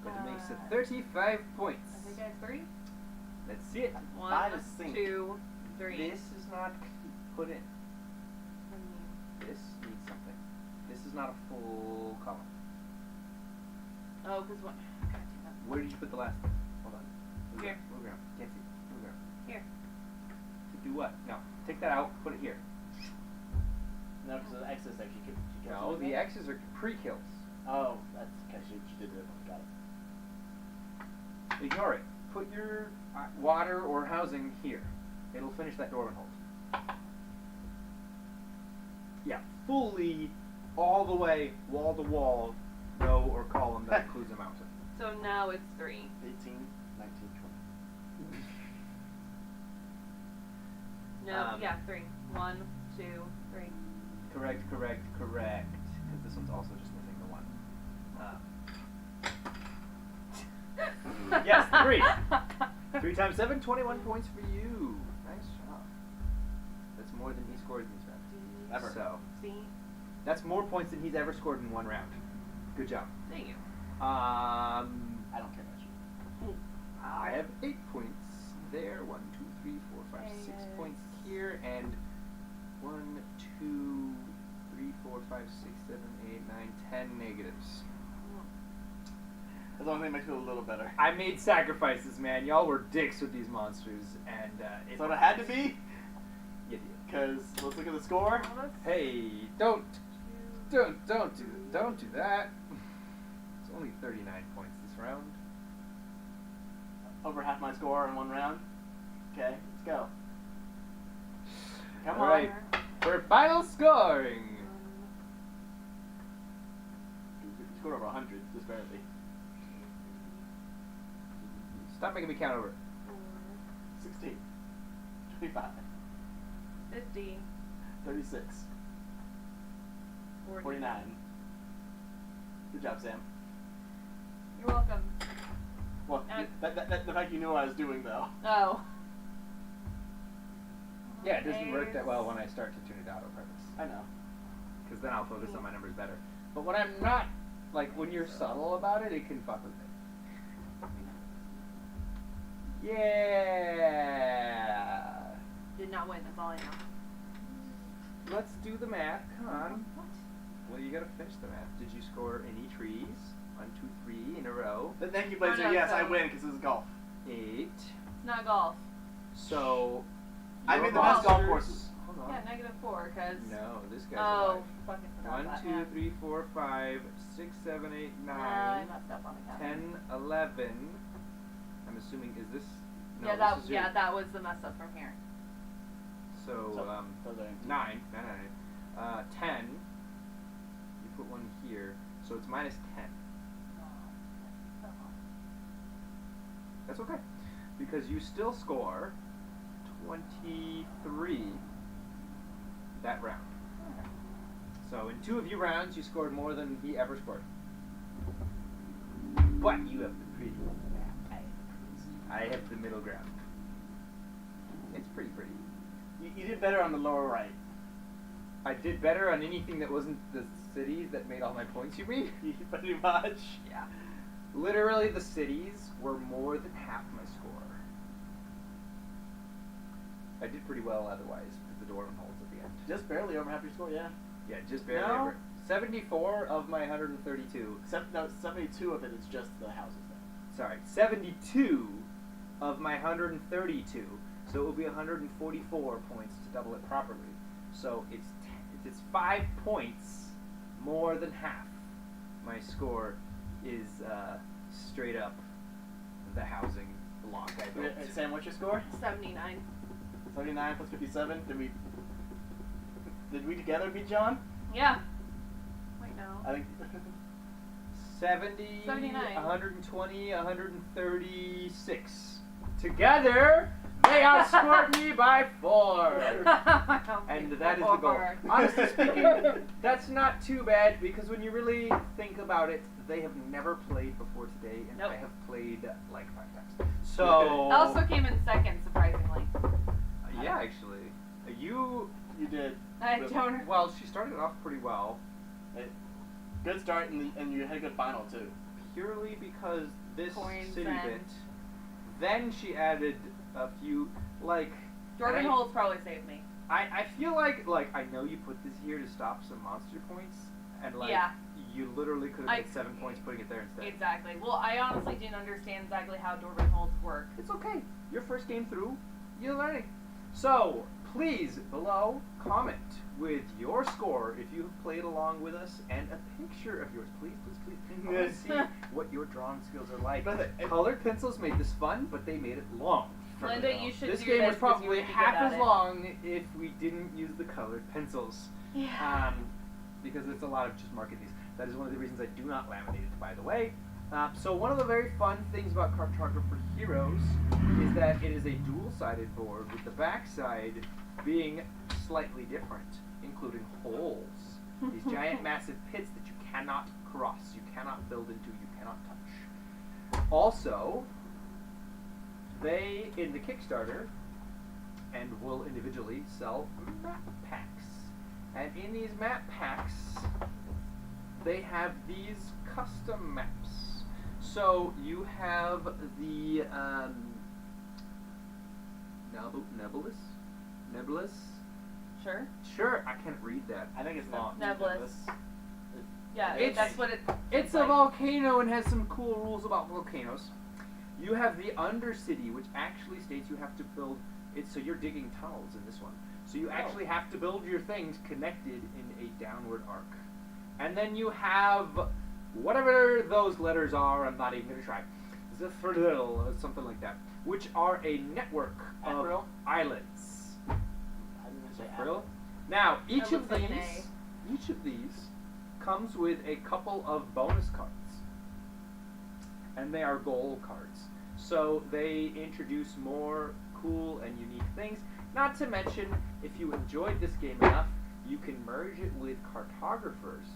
That makes it 35 points. I think I have 3. Let's see it. 1, Mine is sync. 2, 3. This is not put in. This needs something. This is not a full column. Oh, because what? God damn it. Where did you put the last thing? Hold on. Move Here. around. Move around. Can't see. Move around. Here. To do what? No. Take that out. Put it here. No, because the X is actually she kills No, me. the X's are pre-kills. Oh, that's because she did it. Got it. Ignore it. Put your water or housing here. It'll finish that door and hold. Yeah, fully, all the way, wall to wall, row or column that that includes a mountain. So now it's 3. 18, 19, 20. No, yeah, 3. 1, 2, 3. Correct. Because this one's also just missing the 1. Yes, 3. 3 times 7, 21 points for you. Nice job. That's more than he scored in these rounds. Ever. So, See? that's more points than he's ever scored in one round. Good job. Thank you. I don't care about you. I have 8 points there. 1, 2, 3, 4, 5, 6 points here, and 1, 2, 3, 4, 5, 6, 7, 8, 9, 10 negatives. As long as it makes me feel a little better. I made sacrifices, man. Y'all were dicks with these monsters, and So it had to be? You did. Because let's look at the score. Hey, don't do that. It's only 39 points this round. Over half my score in one round. Okay, let's go. Come All right, for final scoring. You scored over 100, just barely. Stop making me count over. 16, 25, 50. 36, 49. Good job, Sam. You're welcome. Well, the fact you knew what I was doing, though. Oh. Yeah, it doesn't work that well when I start to tune it out on purpose. I know. Because then I'll focus on my numbers better. But when I'm not, like, when you're subtle about it, it can fuck with me. Yeah. Did not win, that's all I know. Let's do the math. Come on. Well, you gotta finish the math. Did you score any trees? 1, 2, 3 in a row. But thank you, Blazer. Oh, no, yes, so- I win because this is golf. 8. It's not golf. So. I your made the best golf monsters- courses. Hold on. Yeah, -4, because... No, this guy's Oh, alive. fucking forgot 1, that, 2, yeah. 3, 4, 5, 6, 7, 8, 9, I messed up on the count. 10, 11. I'm assuming, is this? No, yeah, this is your, that was the mess up from here. So, those are 9. 10. You put 1 here, so it's -10. That's okay, because you still score 23 that round. So in 2 of your rounds, you scored more than he ever scored. But you have the pretty. I have the middle ground. It's pretty. You did better on the lower right. I did better on anything that wasn't the cities that made all my points, you mean? Pretty much. Yeah. Literally, the cities were more than half my score. I did pretty well otherwise, because the dwarven holds at the end. Just barely over half your score, yeah. Yeah, just barely No. over. 74 of my 132. No, 72 of it is just the houses, though. Sorry, 72 of my 132. So it will be 144 points to double it properly. So it's 5 points more than half. My score is straight up the housing block I built. Sam, what's your score? 79. 79 plus 57. Did we together beat John? Yeah. Wait, no. I think. 70, 79. 120, 136. Together, they outscored me by 4. And that is the goal. Honestly speaking, that's not too bad, because when you really think about it, they have never played before today, and Nope. I have played like 5 times. So I also came in second, surprisingly. yeah, actually, you did. I don't. well, she started off pretty well, Good start, and you had a good final, too. purely because this Coins city and- bit. Then she added a few Jordan and I- Holtz probably saved me. I feel like I know you put this here to stop some monster points, and Yeah. you literally could have I- made 7 points putting it there instead. Exactly. Well, I honestly didn't understand exactly how Jordan Holtz work. It's okay. Your first game through, you're learning. So please below comment with your score if you have played along with us, and a picture of yours, please. I want to see what your drawing skills are like. Colored pencils made this fun, but they made it long. Linda, you should This do game this was 'cause you probably would be good half at as it. long if we didn't use the colored pencils. Yeah. Because it's a lot of just marking these. That is one of the reasons I do not laminate it, by the way. So one of the very fun things about Cartographer Heroes is that it is a dual-sided board, with the backside being slightly different, including holes. These giant massive pits that you cannot cross, you cannot build into, you cannot touch. Also, they, in the Kickstarter, and will individually sell map packs. And in these map packs, they have these custom maps. So you have the Nebulous? Sure. Sure, I can't read that. I think it's font. Nebulous. Yeah, It's- that's what it. It's a volcano and has some cool rules about volcanoes. You have the Undercity, which actually states you have to build it. So you're digging tunnels in this one. So you actually have to build your things connected in a downward arc. And then you have whatever those letters are. I'm not even gonna try. Zephyrdil or something like that, which are a network of April? islands. I'm gonna say Zephyrdil. Now each That of looks like an these comes with a couple of bonus cards, and they are goal cards. So they introduce more cool and unique things. Not to mention, if you enjoyed this game enough, you can merge it with Cartographers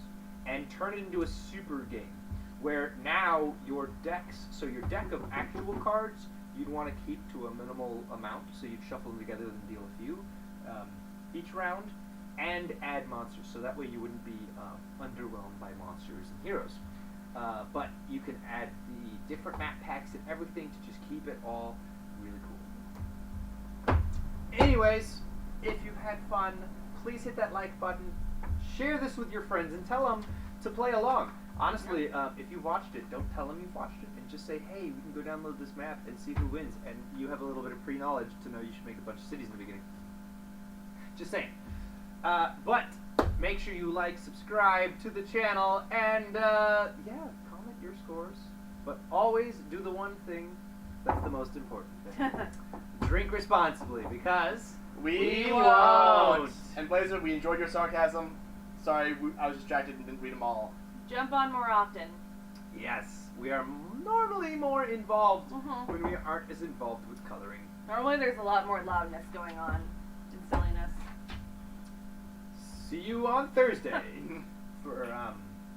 and turn it into a super game, where now your decks, so your deck of actual cards, you'd want to keep to a minimal amount, so you'd shuffle them together and deal a few each round, and add monsters, so that way you wouldn't be underwhelmed by monsters and heroes. But you can add the different map packs and everything to just keep it all really cool. Anyways, if you've had fun, please hit that like button, share this with your friends, and tell them to play along. Honestly, if you watched it, don't tell them you've watched it, and just say, hey, we can go download this map and see who wins, and you have a little bit of pre-knowledge to know you should make a bunch of cities in the beginning. Just saying. But make sure you like, subscribe to the channel, and yeah, comment your scores. But always do the one thing that's the most important thing. Drink responsibly, because We won't. won't. And Blazer, we enjoyed your sarcasm. Sorry, I was distracted and didn't read them all. Jump on more often. Yes, we are normally more involved Mhm. when we aren't as involved with coloring. Normally there's a lot more loudness going on and silliness. See you on Thursday for